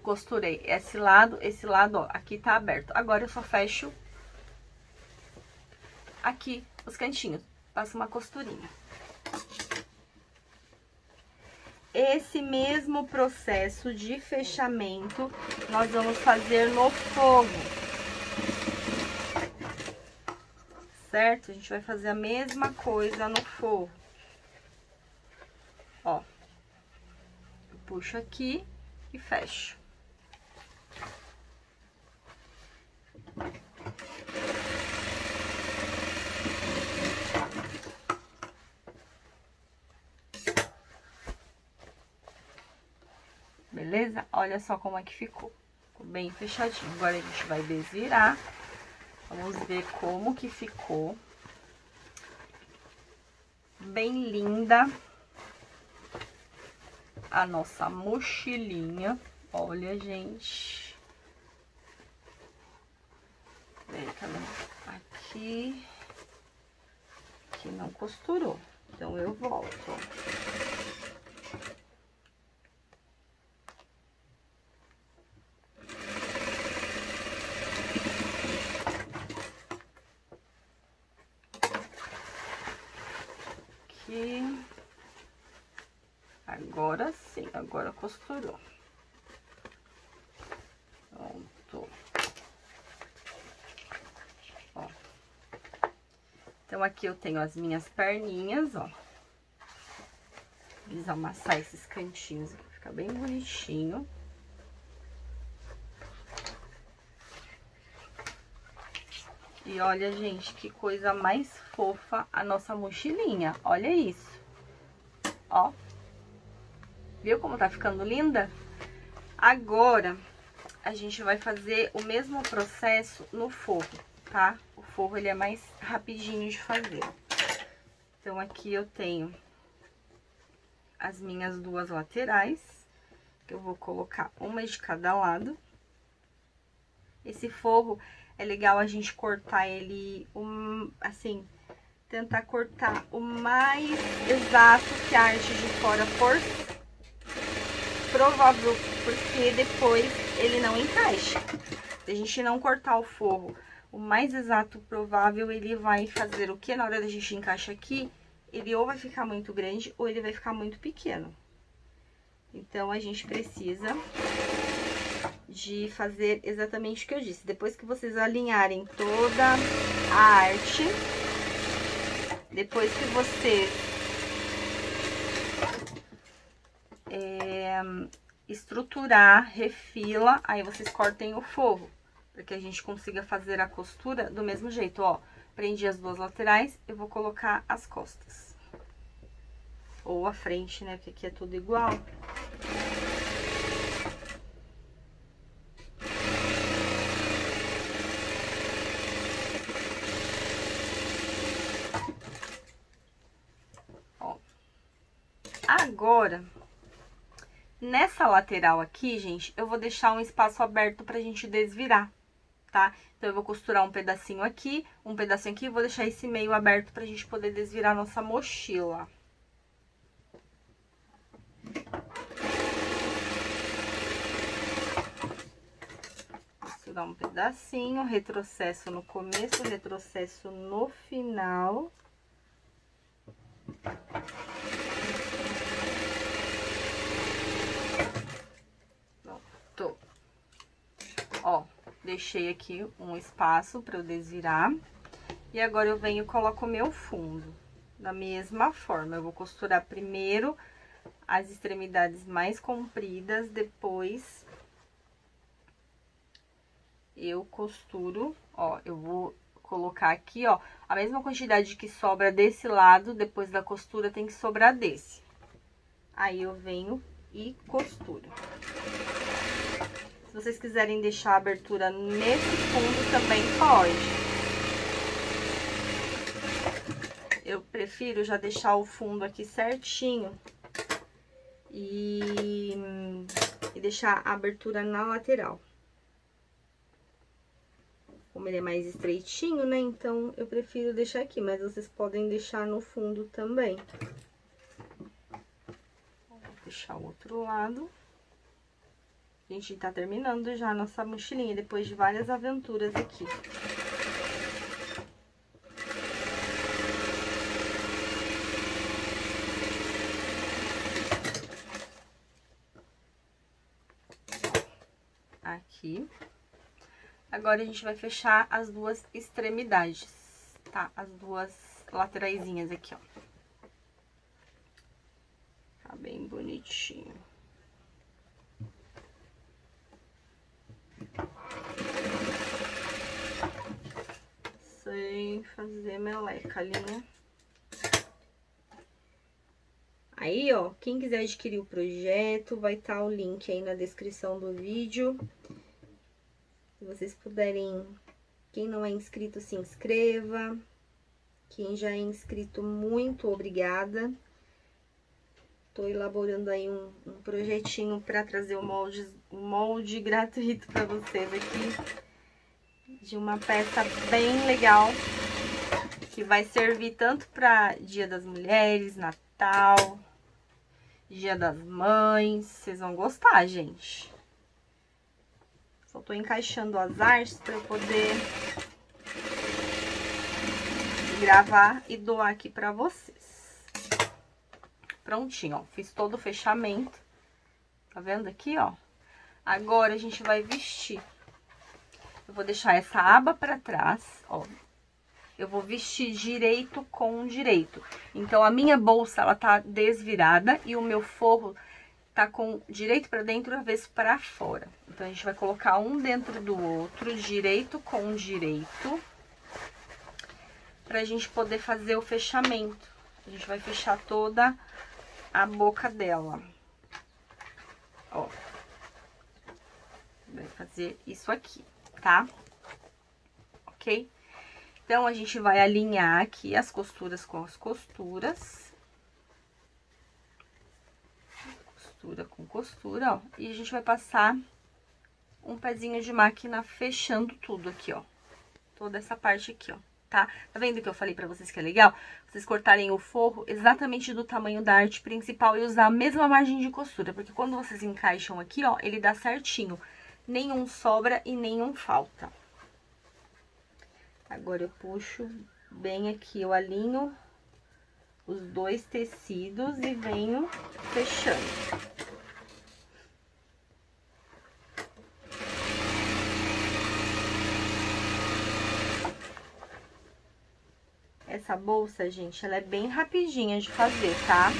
Costurei esse lado, ó, aqui tá aberto. Agora eu só fecho aqui os cantinhos, passo uma costurinha. Esse mesmo processo de fechamento nós vamos fazer no fogo. Certo? A gente vai fazer a mesma coisa no forro. Ó, eu puxo aqui e fecho. Beleza? Olha só como é que ficou. Ficou bem fechadinho. Agora a gente vai desvirar. Vamos ver como que ficou. Bem linda a nossa mochilinha. Olha, gente. Aqui não costurou. Então, eu volto, ó. Agora sim, agora costurou. Pronto. Ó. Então, aqui eu tenho as minhas perninhas, ó. Vou amassar esses cantinhos aqui, fica bem bonitinho. E olha, gente, que coisa mais fofa a nossa mochilinha. Olha isso. Ó. Viu como tá ficando linda? Agora, a gente vai fazer o mesmo processo no forro, tá? O forro, ele é mais rapidinho de fazer. Então, aqui eu tenho as minhas duas laterais, que eu vou colocar uma de cada lado. Esse forro é legal a gente cortar ele, assim, tentar cortar o mais exato que a arte de fora for provável, porque depois ele não encaixa. Se a gente não cortar o forro o mais exato provável, ele vai fazer o que? Na hora da gente encaixar aqui, ele ou vai ficar muito grande ou ele vai ficar muito pequeno. Então, a gente precisa de fazer exatamente o que eu disse. Depois que vocês alinharem toda a arte, depois que vocês estruturar, refila, aí vocês cortem o forro, para que a gente consiga fazer a costura do mesmo jeito, ó. Prendi as duas laterais, eu vou colocar as costas. Ou a frente, né, porque aqui é tudo igual. Ó. Agora, nessa lateral aqui, gente, eu vou deixar um espaço aberto pra gente desvirar, tá? Então, eu vou costurar um pedacinho aqui e vou deixar esse meio aberto pra gente poder desvirar a nossa mochila. Costurar um pedacinho, retrocesso no começo, retrocesso no final. Pronto. Ó, deixei aqui um espaço para eu desvirar. E agora eu venho e coloco o meu fundo. Da mesma forma, eu vou costurar primeiro as extremidades mais compridas, depois eu costuro, ó, eu vou colocar aqui, ó, a mesma quantidade que sobra desse lado, depois da costura tem que sobrar desse. Aí eu venho e costuro. Se vocês quiserem deixar a abertura nesse fundo, também pode. Eu prefiro já deixar o fundo aqui certinho e deixar a abertura na lateral. Como ele é mais estreitinho, né? Então, eu prefiro deixar aqui, mas vocês podem deixar no fundo também. Vou fechar o outro lado. A gente tá terminando já a nossa mochilinha, depois de várias aventuras aqui. Aqui. Agora, a gente vai fechar as duas extremidades, tá? As duas lateraisinhas aqui, ó. Tá bem bonitinho. Sem fazer meleca ali, né? Aí, ó, quem quiser adquirir o projeto, vai estar o link aí na descrição do vídeo. Se vocês puderem, quem não é inscrito, se inscreva. Quem já é inscrito, muito obrigada. Tô elaborando aí um projetinho para trazer um molde gratuito para vocês aqui. De uma peça bem legal. Que vai servir tanto para Dia das Mulheres, Natal, Dia das Mães. Vocês vão gostar, gente. Só tô encaixando as artes para eu poder gravar e doar aqui para vocês. Prontinho, ó. Fiz todo o fechamento. Tá vendo aqui, ó? Agora, a gente vai vestir. Eu vou deixar essa aba para trás, ó. Eu vou vestir direito com direito. Então, a minha bolsa, ela tá desvirada e o meu forro tá com direito pra dentro e avesso pra fora. Então, a gente vai colocar um dentro do outro, direito com direito, pra gente poder fazer o fechamento. A gente vai fechar toda a boca dela. Ó. Vai fazer isso aqui, tá? Ok? Então, a gente vai alinhar aqui as costuras com as costuras. Costura com costura, ó. E a gente vai passar um pezinho de máquina fechando tudo aqui, ó. Toda essa parte aqui, ó, tá? Tá vendo que eu falei pra vocês que é legal? Vocês cortarem o forro exatamente do tamanho da arte principal e usar a mesma margem de costura. Porque quando vocês encaixam aqui, ó, ele dá certinho. Nenhum sobra e nenhum falta. Agora, eu puxo bem aqui, eu alinho os dois tecidos e venho fechando. Essa bolsa, gente, ela é bem rapidinha de fazer, tá?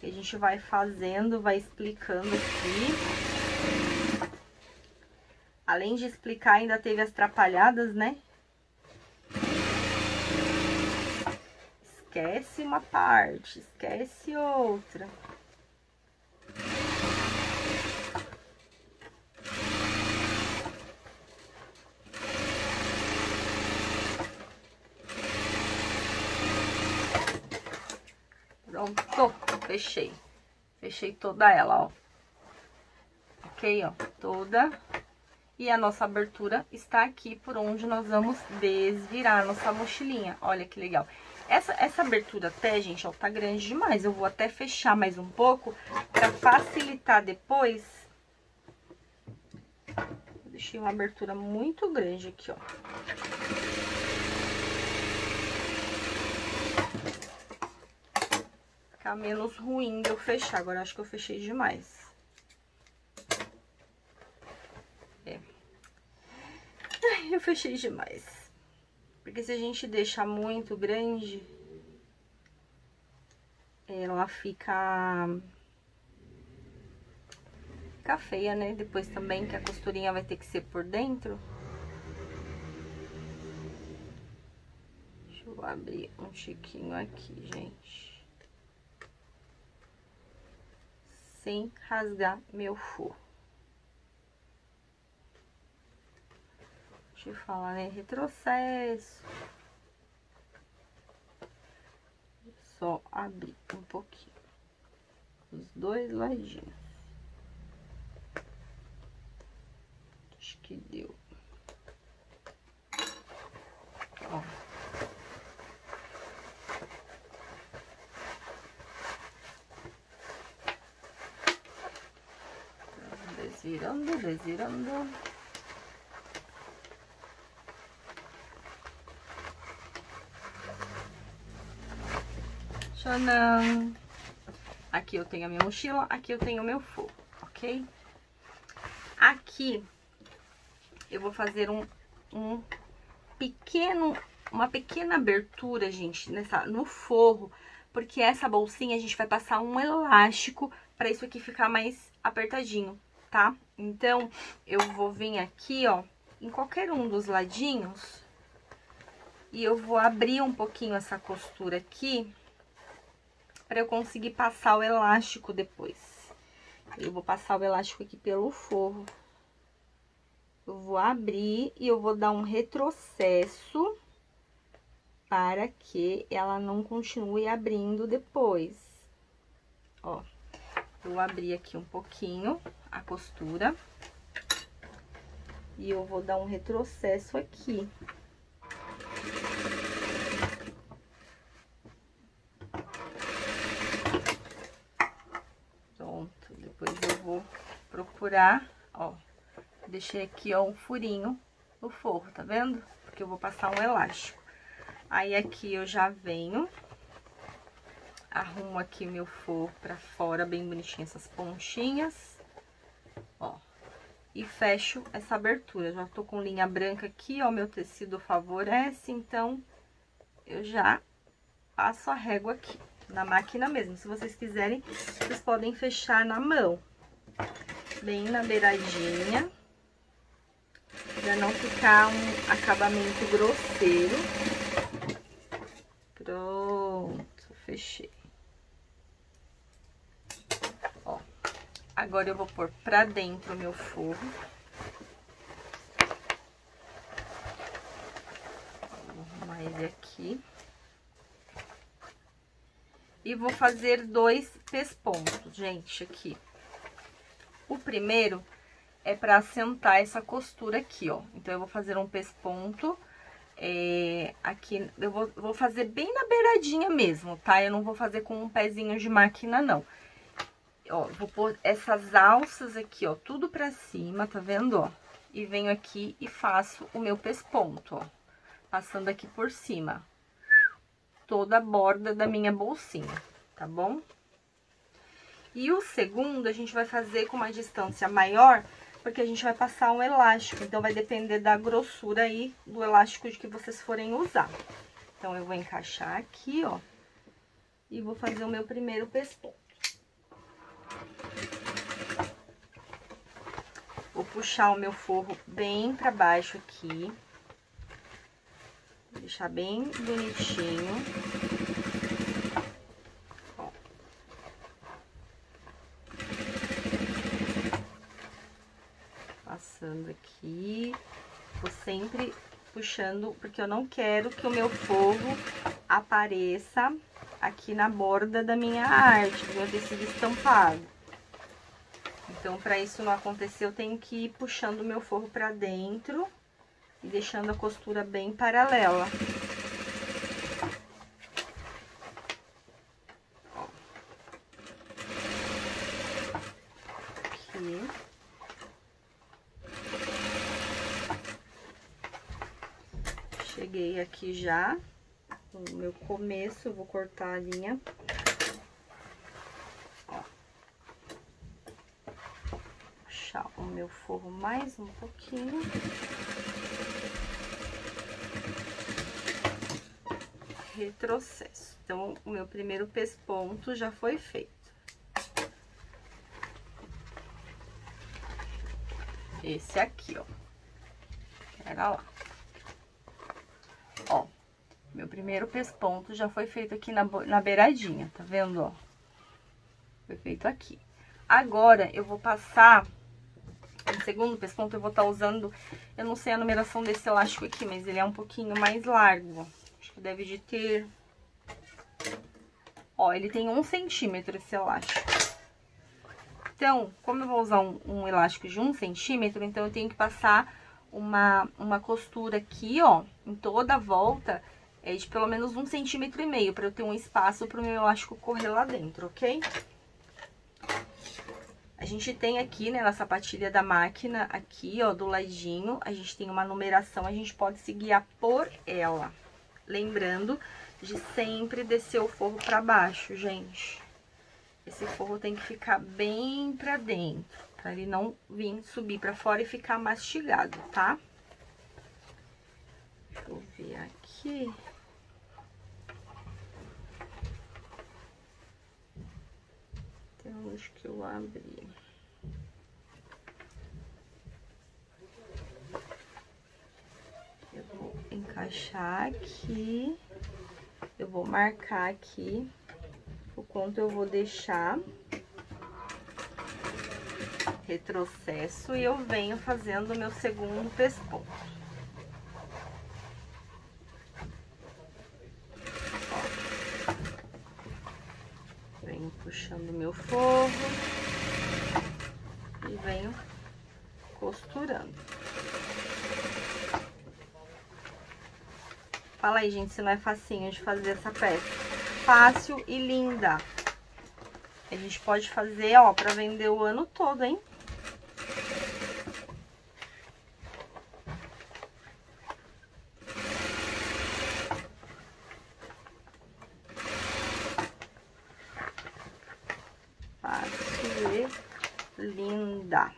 A gente gente vai fazendo, vai explicando aqui. Além de explicar, ainda teve as atrapalhadas, né? Esquece uma parte, esquece outra. Pronto, fechei. Fechei toda ela, ó. Ok, ó, toda. E a nossa abertura está aqui por onde nós vamos desvirar a nossa mochilinha. Olha que legal. Essa abertura até, gente, ó, tá grande demais. Eu vou até fechar mais um pouco para facilitar depois. Eu deixei uma abertura muito grande aqui, ó. Ficar menos ruim de eu fechar. Agora acho que eu fechei demais. Eu fechei demais. Porque se a gente deixar muito grande, ela fica feia, né? Depois também que a costurinha vai ter que ser por dentro. Deixa eu abrir um tiquinho aqui, gente. Sem rasgar meu forro. Deixa eu falar, né? Retrocesso. Só abrir um pouquinho. Os dois ladinhos. Acho que deu. Ó. Desvirando, desvirando. Tcharam! Aqui eu tenho a minha mochila, aqui eu tenho o meu forro, ok? Aqui eu vou fazer uma pequena abertura, gente, no forro, porque essa bolsinha a gente vai passar um elástico para isso aqui ficar mais apertadinho, tá? Então, eu vou vir aqui, ó, em qualquer um dos ladinhos e eu vou abrir um pouquinho essa costura aqui para eu conseguir passar o elástico depois. Eu vou passar o elástico aqui pelo forro. Eu vou abrir e eu vou dar um retrocesso para que ela não continue abrindo depois. Ó, eu abri aqui um pouquinho a costura e eu vou dar um retrocesso aqui. Pronto, depois eu vou procurar, ó, deixei aqui, ó, um furinho no forro, tá vendo? Porque eu vou passar um elástico. Aí, aqui eu já venho, arrumo aqui o meu forro pra fora, bem bonitinho, essas pontinhas, ó, e fecho essa abertura. Já tô com linha branca aqui, ó, meu tecido favorece, então, eu já passo a régua aqui, na máquina mesmo. Se vocês quiserem, vocês podem fechar na mão, bem na beiradinha, pra não ficar um acabamento grosseiro. Pronto, fechei. Ó, agora eu vou pôr pra dentro o meu forro. Vou arrumar ele aqui. E vou fazer 2 pespontos, gente, aqui. O primeiro é pra assentar essa costura aqui, ó. Então, eu vou fazer um pesponto. Aqui, eu vou fazer bem na beiradinha mesmo, tá? Eu não vou fazer com um pezinho de máquina, não. Ó, vou pôr essas alças aqui, ó, tudo pra cima, tá vendo, ó? E venho aqui e faço o meu pesponto, ó. Passando aqui por cima. Toda a borda da minha bolsinha, tá bom? E o segundo, a gente vai fazer com uma distância maior, porque a gente vai passar um elástico, então vai depender da grossura aí do elástico que vocês forem usar. Então, eu vou encaixar aqui, ó, e vou fazer o meu primeiro pesponto. Vou puxar o meu forro bem pra baixo aqui. Vou deixar bem bonitinho. Ó. Passando aqui. Vou sempre puxando, porque eu não quero que o meu forro apareça aqui na borda da minha arte, do meu tecido estampado. Então, para isso não acontecer, eu tenho que ir puxando o meu forro para dentro e deixando a costura bem paralela. Ó. Aqui. Cheguei aqui já no meu começo, eu vou cortar a linha. O meu forro mais um pouquinho. Retrocesso. Então, o meu primeiro pesponto já foi feito. Esse aqui, ó. Pega lá. Ó, meu primeiro pesponto já foi feito aqui na beiradinha, tá vendo, ó? Foi feito aqui. Agora, eu vou passar... No segundo pesponto eu vou estar usando, eu não sei a numeração desse elástico aqui, mas ele é um pouquinho mais largo. Acho que deve de ter... Ó, ele tem 1 centímetro esse elástico. Então, como eu vou usar um elástico de 1 centímetro, então eu tenho que passar uma costura aqui, ó, em toda a volta, de pelo menos 1,5 centímetro, para eu ter um espaço para o meu elástico correr lá dentro, ok? A gente tem aqui, né, na sapatilha da máquina, aqui, ó, do ladinho, a gente tem uma numeração, a gente pode se guiar por ela. Lembrando de sempre descer o forro pra baixo, gente. Esse forro tem que ficar bem pra dentro, pra ele não vir subir pra fora e ficar mastigado, tá? Deixa eu ver aqui. Então, acho que eu abri. Eu vou encaixar aqui. Eu vou marcar aqui o quanto eu vou deixar. Retrocesso e eu venho fazendo o meu segundo pesponto. Venho puxando o meu forro e venho costurando. Fala aí, gente, se não é facinho de fazer essa peça. Fácil e linda. A gente pode fazer, ó, pra vender o ano todo, hein? Fácil e linda.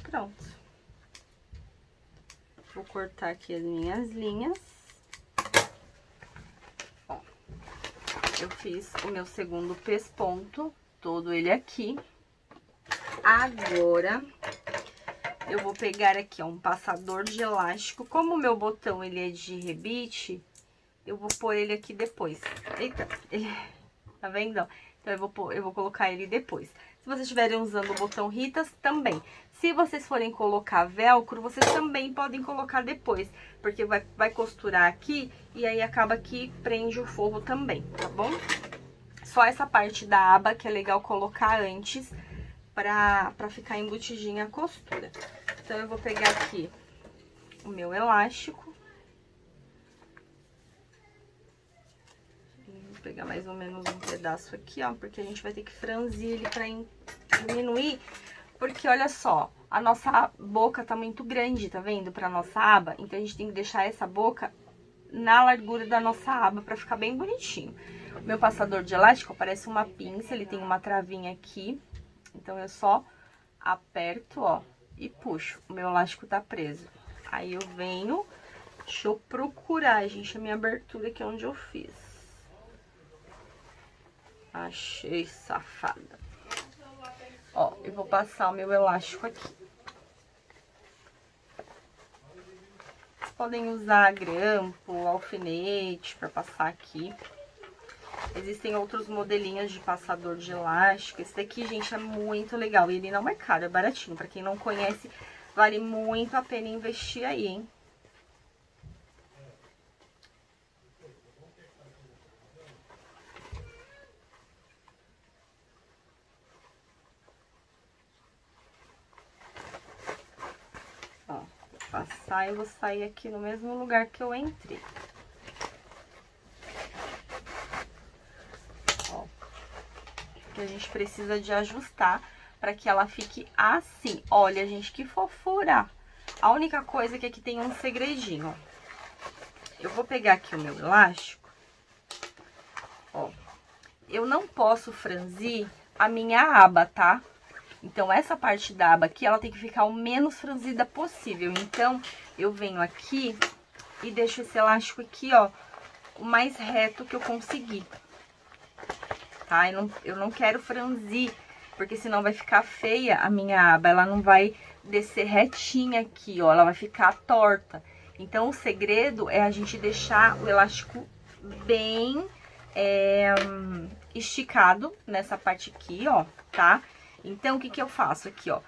Pronto. Vou cortar aqui as minhas linhas. Ó, eu fiz o meu segundo pesponto, todo ele aqui. Agora, eu vou pegar aqui, ó, um passador de elástico. Como o meu botão, ele é de rebite, eu vou pôr ele aqui depois. Eita, ele... Tá vendo? Então, eu vou colocar ele depois. Se vocês estiverem usando o botão Ritas, também. Se vocês forem colocar velcro, vocês também podem colocar depois. Porque vai costurar aqui e aí acaba que prende o forro também, tá bom? Só essa parte da aba que é legal colocar antes pra ficar embutidinha a costura. Então, eu vou pegar aqui o meu elástico. Vou pegar mais ou menos um pedaço aqui, ó, porque a gente vai ter que franzir ele pra diminuir. Porque, olha só, a nossa boca tá muito grande, tá vendo? Pra nossa aba. Então, a gente tem que deixar essa boca na largura da nossa aba pra ficar bem bonitinho. O meu passador de elástico parece uma pinça, ele tem uma travinha aqui. Então, eu só aperto, ó, e puxo. O meu elástico tá preso. Aí, eu venho Deixa eu procurar, gente, a minha abertura aqui onde eu fiz. Achei, safada. Ó, eu vou passar o meu elástico aqui. Vocês podem usar grampo, alfinete pra passar aqui. Existem outros modelinhos de passador de elástico. Esse daqui, gente, é muito legal. E ele não é caro, é baratinho. Pra quem não conhece, vale muito a pena investir aí, hein? Ó, vou passar e vou sair aqui no mesmo lugar que eu entrei. Ó, que a gente precisa de ajustar para que ela fique assim. Olha, gente, que fofura! A única coisa é que aqui tem um segredinho, ó. Eu vou pegar aqui o meu elástico, ó. Eu não posso franzir a minha aba, tá? Então, essa parte da aba aqui, ela tem que ficar o menos franzida possível. Então, eu venho aqui e deixo esse elástico aqui, ó, o mais reto que eu conseguir. Tá? Eu não quero franzir, porque senão vai ficar feia a minha aba. Ela não vai descer retinha aqui, ó, ela vai ficar torta. Então, o segredo é a gente deixar o elástico bem esticado nessa parte aqui, ó, tá? Então, o que que eu faço aqui, ó?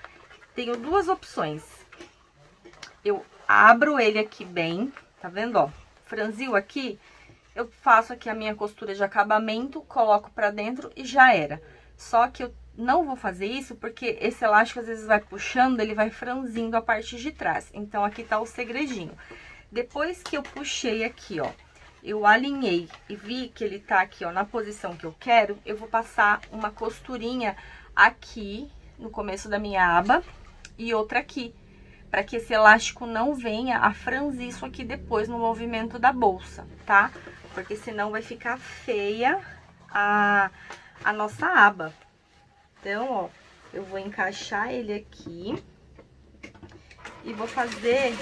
Tenho duas opções. Eu abro ele aqui bem, tá vendo, ó? Franziu aqui, eu faço aqui a minha costura de acabamento, coloco pra dentro e já era. Só que eu não vou fazer isso porque esse elástico às vezes vai puxando, ele vai franzindo a parte de trás. Então, aqui tá o segredinho. Depois que eu puxei aqui, ó, eu alinhei e vi que ele tá aqui, ó, na posição que eu quero, eu vou passar uma costurinha aqui no começo da minha aba e outra aqui, para que esse elástico não venha a franzir isso aqui depois no movimento da bolsa, tá? Porque senão vai ficar feia a nossa aba. Então, ó, eu vou encaixar ele aqui e vou fazer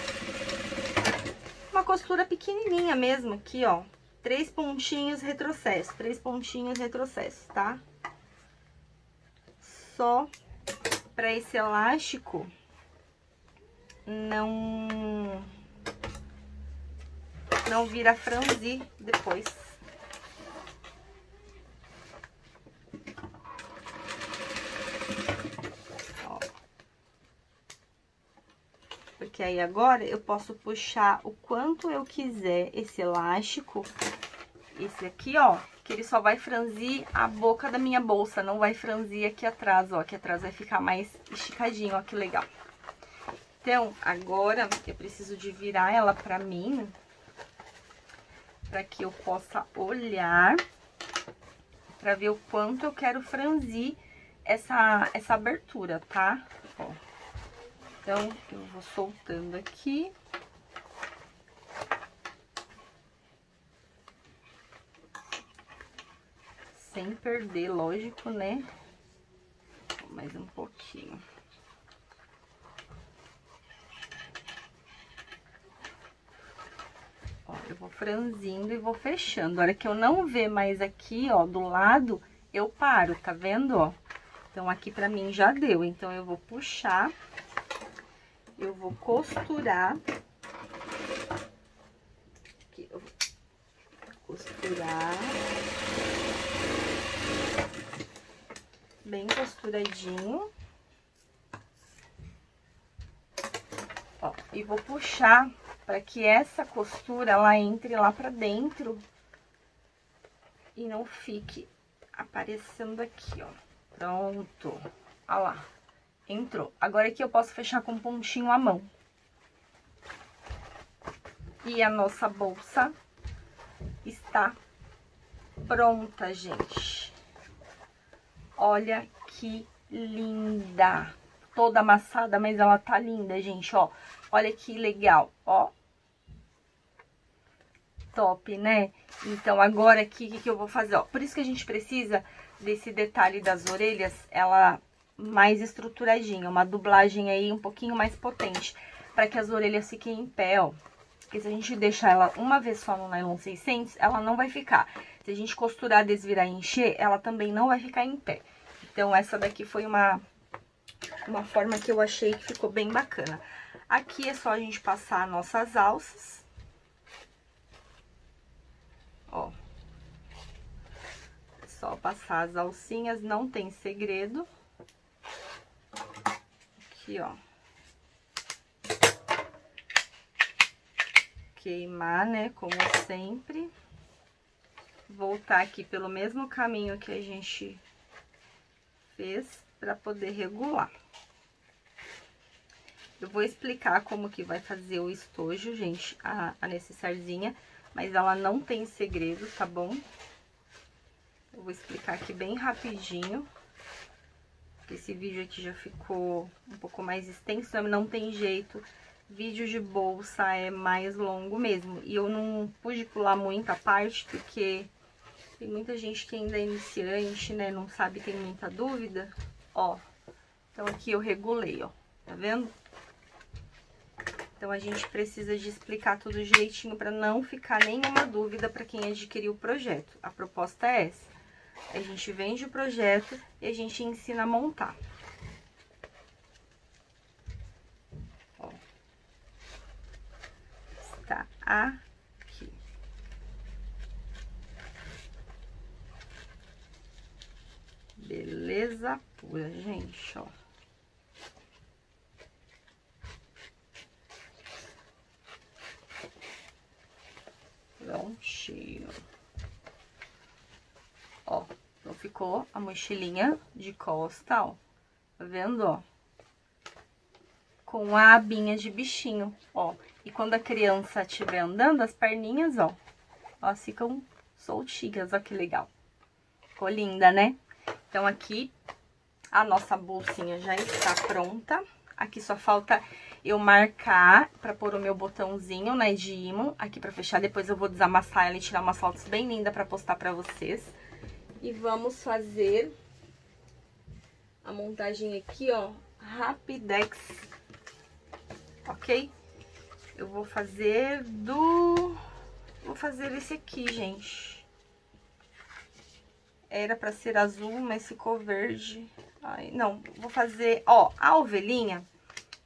uma costura pequenininha mesmo aqui, ó. 3 pontinhos retrocesso, 3 pontinhos retrocesso, tá? Só para esse elástico não vir a franzir depois. Ó. Porque aí agora eu posso puxar o quanto eu quiser esse elástico, esse aqui, ó, que ele só vai franzir a boca da minha bolsa, não vai franzir aqui atrás, ó. Aqui atrás vai ficar mais esticadinho, ó, que legal. Então, agora eu preciso de virar ela pra mim, pra que eu possa olhar, pra ver o quanto eu quero franzir essa abertura, tá? Ó. Então, eu vou soltando aqui. Sem perder, lógico, né? Mais um pouquinho. Ó, eu vou franzindo e vou fechando. A hora que eu não ver mais aqui, ó, do lado, eu paro, tá vendo, ó? Então, aqui pra mim já deu. Então, eu vou puxar, eu vou costurar. Aqui, eu vou costurar. Bem costuradinho. Ó, e vou puxar para que essa costura, ela entre lá pra dentro e não fique aparecendo aqui, ó. Pronto. Ó lá. Entrou. Agora aqui eu posso fechar com pontinho à mão. E a nossa bolsa está pronta, gente. Olha que linda. Toda amassada, mas ela tá linda, gente, ó. Olha que legal, ó. Top, né? Então, agora aqui, o que eu vou fazer, ó. Por isso que a gente precisa desse detalhe das orelhas, ela mais estruturadinha. Uma dublagem aí um pouquinho mais potente, para que as orelhas fiquem em pé, ó. Porque se a gente deixar ela uma vez só no nylon 600, ela não vai ficar. Se a gente costurar, desvirar e encher, ela também não vai ficar em pé. Então, essa daqui foi uma forma que eu achei que ficou bem bacana. Aqui é só a gente passar nossas alças. Ó. É só passar as alcinhas, não tem segredo. Aqui, ó. Queimar, né, como sempre. Voltar aqui pelo mesmo caminho que a gente fez para poder regular. Eu vou explicar como que vai fazer o estojo, gente, a necessarzinha, mas ela não tem segredo, tá bom? Eu vou explicar aqui bem rapidinho, porque esse vídeo aqui já ficou um pouco mais extenso, não tem jeito. Vídeo de bolsa é mais longo mesmo, e eu não pude pular muita parte, porque tem muita gente que ainda é iniciante, né, não sabe, tem muita dúvida, ó. Então, aqui eu regulei, ó, tá vendo? Então, a gente precisa de explicar tudo direitinho para não ficar nenhuma dúvida para quem adquiriu o projeto. A proposta é essa. A gente vende o projeto e a gente ensina a montar. Ó. Está aqui. Beleza pura, gente, ó. Prontinho. Ó, então ficou a mochilinha de costa, ó. Tá vendo, ó? Com a abinha de bichinho, ó. E quando a criança estiver andando, as perninhas, ó, elas ficam soltinhas, ó, que legal. Ficou linda, né? Então, aqui, a nossa bolsinha já está pronta. Aqui só falta eu marcar pra pôr o meu botãozinho, né, de ímã aqui pra fechar. Depois eu vou desamassar ela e tirar umas fotos bem lindas pra postar pra vocês. E vamos fazer a montagem aqui, ó, rapidex, ok? Eu vou fazer Vou fazer esse aqui, gente. Era pra ser azul, mas ficou verde. Ai, não, vou fazer, ó, a ovelhinha.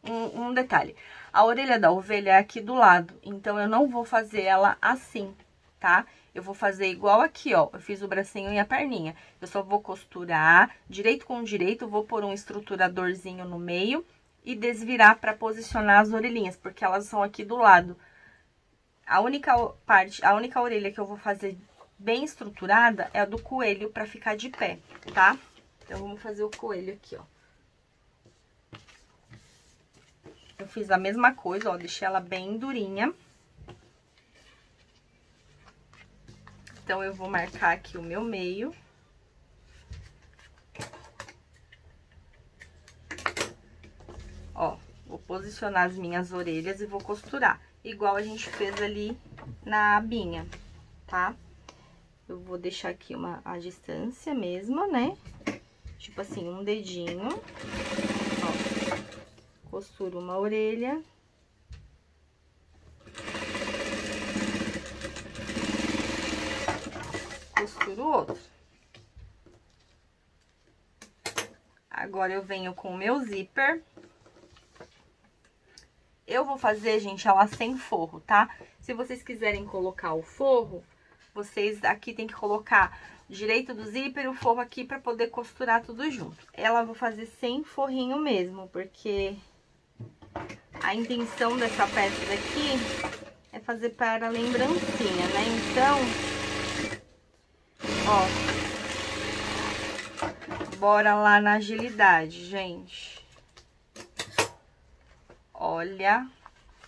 Um detalhe, a orelha da ovelha é aqui do lado, então eu não vou fazer ela assim, tá? Eu vou fazer igual aqui, ó, eu fiz o bracinho e a perninha. Eu só vou costurar direito com direito, vou pôr um estruturadorzinho no meio e desvirar pra posicionar as orelhinhas, porque elas são aqui do lado. A única orelha que eu vou fazer bem estruturada é a do coelho, pra ficar de pé, tá? Então, vamos fazer o coelho aqui, ó. Eu fiz a mesma coisa, ó, deixei ela bem durinha. Então, eu vou marcar aqui o meu meio. Ó, vou posicionar as minhas orelhas e vou costurar. Igual a gente fez ali na abinha, tá? Eu vou deixar aqui a distância mesmo, né? Tipo assim, um dedinho. Ó. Costuro uma orelha. Costuro outra. Agora, eu venho com o meu zíper. Eu vou fazer, gente, ela sem forro, tá? Se vocês quiserem colocar o forro, vocês aqui tem que colocar direito do zíper e o forro aqui pra poder costurar tudo junto. Ela eu vou fazer sem forrinho mesmo, porque a intenção dessa peça daqui é fazer para lembrancinha, né? Então, ó, bora lá na agilidade, gente. Olha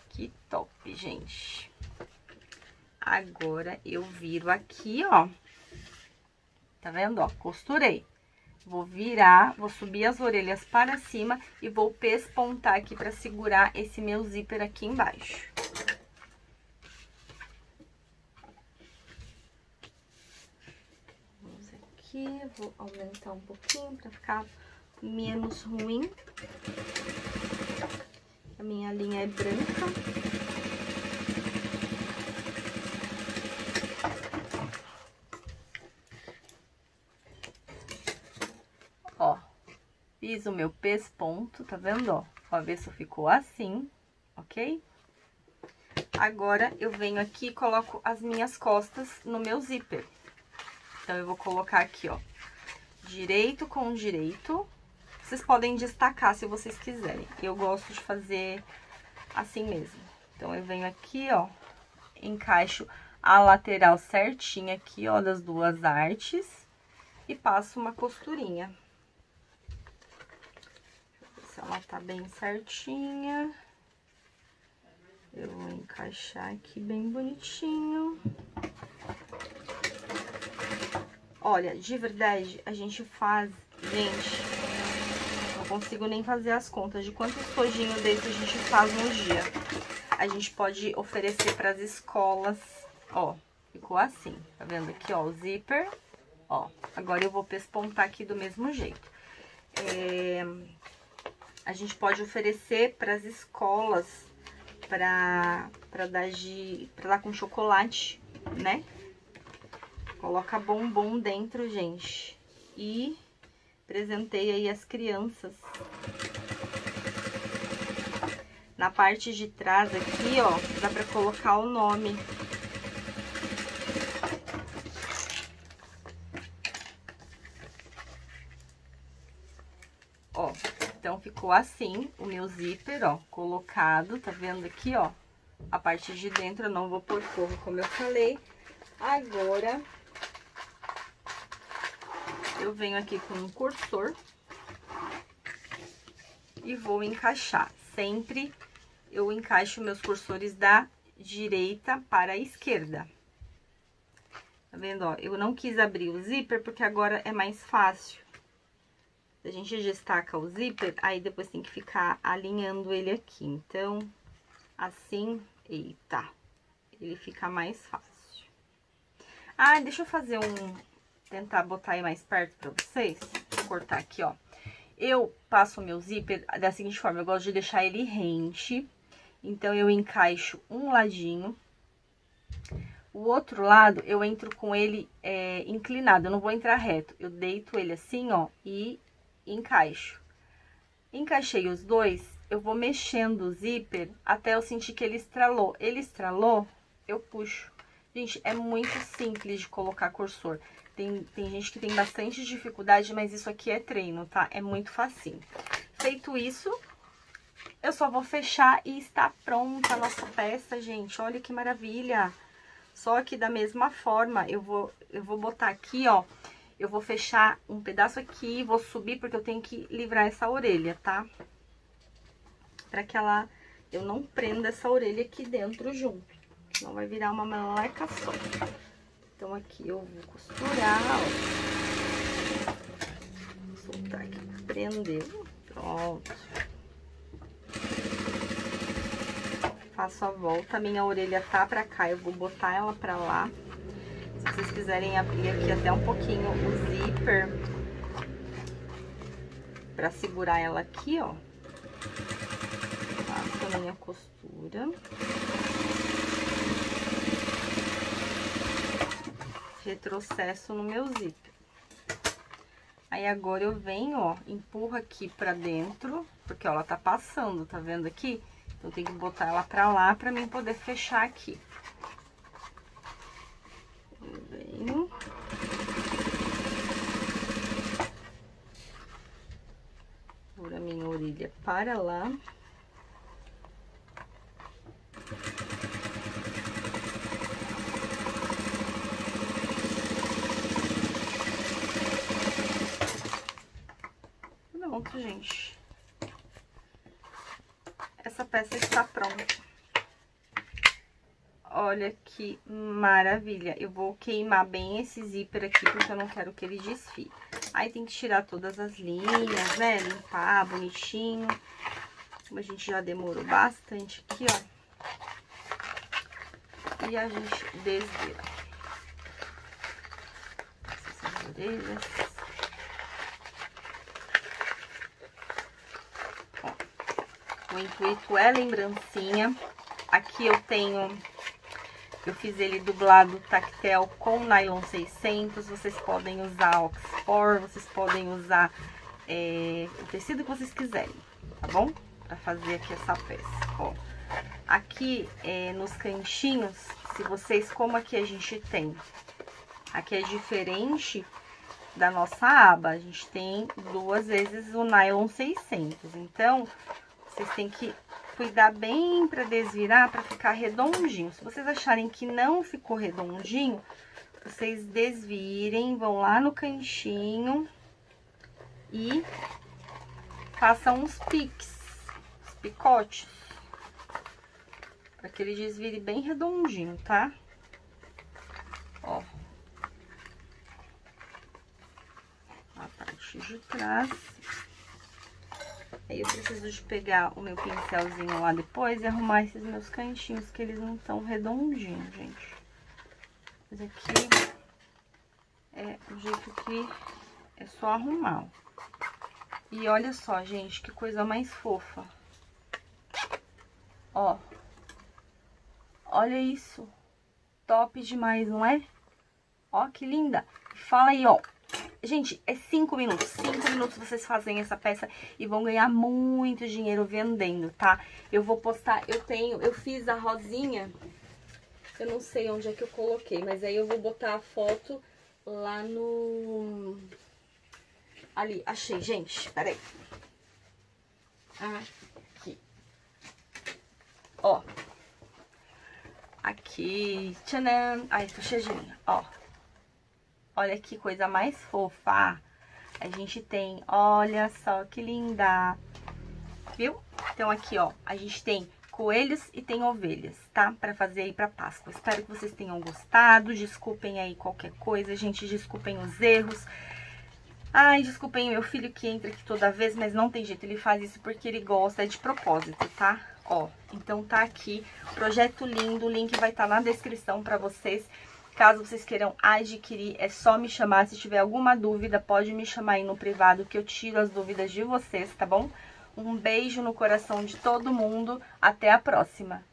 que top, gente. Agora, eu viro aqui, ó. Tá vendo, ó? Costurei. Vou virar, vou subir as orelhas para cima e vou pespontar aqui pra segurar esse meu zíper aqui embaixo. Vamos aqui, vou aumentar um pouquinho pra ficar menos ruim. A minha linha é branca. Fiz o meu pesponto, tá vendo, ó? O avesso ficou assim, ok? Agora, eu venho aqui e coloco as minhas costas no meu zíper. Então, eu vou colocar aqui, ó, direito com direito. Vocês podem destacar se vocês quiserem. Eu gosto de fazer assim mesmo. Então, eu venho aqui, ó, encaixo a lateral certinha aqui, ó, das duas artes e passo uma costurinha. Deixa eu ver se ela tá bem certinha. Eu vou encaixar aqui bem bonitinho. Olha, de verdade, a gente faz... Gente, não consigo nem fazer as contas de quantos tojinhos desse a gente faz no dia. A gente pode oferecer para as escolas, ó, ficou assim, tá vendo aqui, ó, o zíper, ó. Agora eu vou pespontar aqui do mesmo jeito. A gente pode oferecer para as escolas, para dar com chocolate, né? Coloca bombom dentro, gente. E presentei aí as crianças. Na parte de trás aqui, ó, dá pra colocar o nome. Ó, então ficou assim o meu zíper, ó, colocado, tá vendo aqui, ó? A parte de dentro eu não vou pôr forro, como eu falei. Agora, eu venho aqui com um cursor e vou encaixar. Sempre eu encaixo meus cursores da direita para a esquerda. Tá vendo, ó? Eu não quis abrir o zíper porque agora é mais fácil. A gente destaca o zíper, aí depois tem que ficar alinhando ele aqui. Então, assim, eita, ele fica mais fácil. Ah, deixa eu fazer tentar botar aí mais perto pra vocês. Vou cortar aqui, ó. Eu passo o meu zíper da seguinte forma, eu gosto de deixar ele rente. Então, eu encaixo um ladinho. O outro lado, eu entro com ele inclinado, eu não vou entrar reto. Eu deito ele assim, ó, e encaixo. Encaixei os dois, eu vou mexendo o zíper até eu sentir que ele estralou. Ele estralou, eu puxo. Gente, é muito simples de colocar cursor. Tem gente que tem bastante dificuldade, mas isso aqui é treino, tá? É muito facinho. Feito isso, eu só vou fechar e está pronta a nossa peça, gente. Olha que maravilha! Só que da mesma forma, eu vou botar aqui, ó. Eu vou fechar um pedaço aqui, vou subir, porque eu tenho que livrar essa orelha, tá? Pra que eu não prenda essa orelha aqui dentro junto. Senão vai virar uma meleca só. Então, aqui eu vou costurar, ó. Vou soltar aqui, prendeu. Pronto. Faço a volta, a minha orelha tá pra cá, eu vou botar ela pra lá. Se vocês quiserem abrir aqui até um pouquinho o zíper, pra segurar ela aqui, ó. Faço a minha costura. Retrocesso no meu zíper. Aí, agora eu venho, ó, empurro aqui pra dentro, porque, ó, ela tá passando, tá vendo aqui? Então, tem que botar ela pra lá pra mim poder fechar aqui. Eu venho. Vou a minha orelha para lá. Pronto, gente. Essa peça está pronta. Olha que maravilha. Eu vou queimar bem esse zíper aqui, porque eu não quero que ele desfie. Aí tem que tirar todas as linhas, né? Limpar bonitinho. Como a gente já demorou bastante aqui, ó. E a gente desvira. Essas orelhas. O intuito é lembrancinha. Aqui eu fiz ele dublado tactel com nylon 600. Vocês podem usar Oxford, vocês podem usar o tecido que vocês quiserem, tá bom? Pra fazer aqui essa peça, ó. Aqui, nos cantinhos, se vocês, como aqui a gente tem, aqui é diferente da nossa aba, a gente tem 2 vezes o nylon 600, então, vocês têm que cuidar bem pra desvirar, pra ficar redondinho. Se vocês acharem que não ficou redondinho, vocês desvirem, vão lá no cantinho e façam uns picotes, para que ele desvire bem redondinho, tá? Ó. A parte de trás. Aí eu preciso de pegar o meu pincelzinho lá depois e arrumar esses meus cantinhos, que eles não estão redondinhos, gente. Mas aqui é o jeito que é só arrumar, ó. E olha só, gente, que coisa mais fofa. Ó. Olha isso. Top demais, não é? Ó, que linda. Fala aí, ó. Gente, é 5 minutos. 5 minutos vocês fazem essa peça e vão ganhar muito dinheiro vendendo, tá? Eu vou postar, eu fiz a rosinha, eu não sei onde é que eu coloquei, mas aí eu vou botar a foto lá no... Ali, achei, gente, peraí. Aqui. Ó. Aqui, tcharam. Ai, tô cheia de linha, ó. Olha que coisa mais fofa. A gente tem, olha só que linda. Viu? Então aqui, ó, a gente tem coelhos e tem ovelhas, tá? Pra fazer aí pra Páscoa. Espero que vocês tenham gostado. Desculpem aí qualquer coisa, gente. Desculpem os erros. Ai, desculpem meu filho que entra aqui toda vez, mas não tem jeito. Ele faz isso porque ele gosta, é de propósito, tá? Ó, então tá aqui, projeto lindo, o link vai estar na descrição pra vocês. Caso vocês queiram adquirir, é só me chamar. Se tiver alguma dúvida, pode me chamar aí no privado que eu tiro as dúvidas de vocês, tá bom? Um beijo no coração de todo mundo, até a próxima!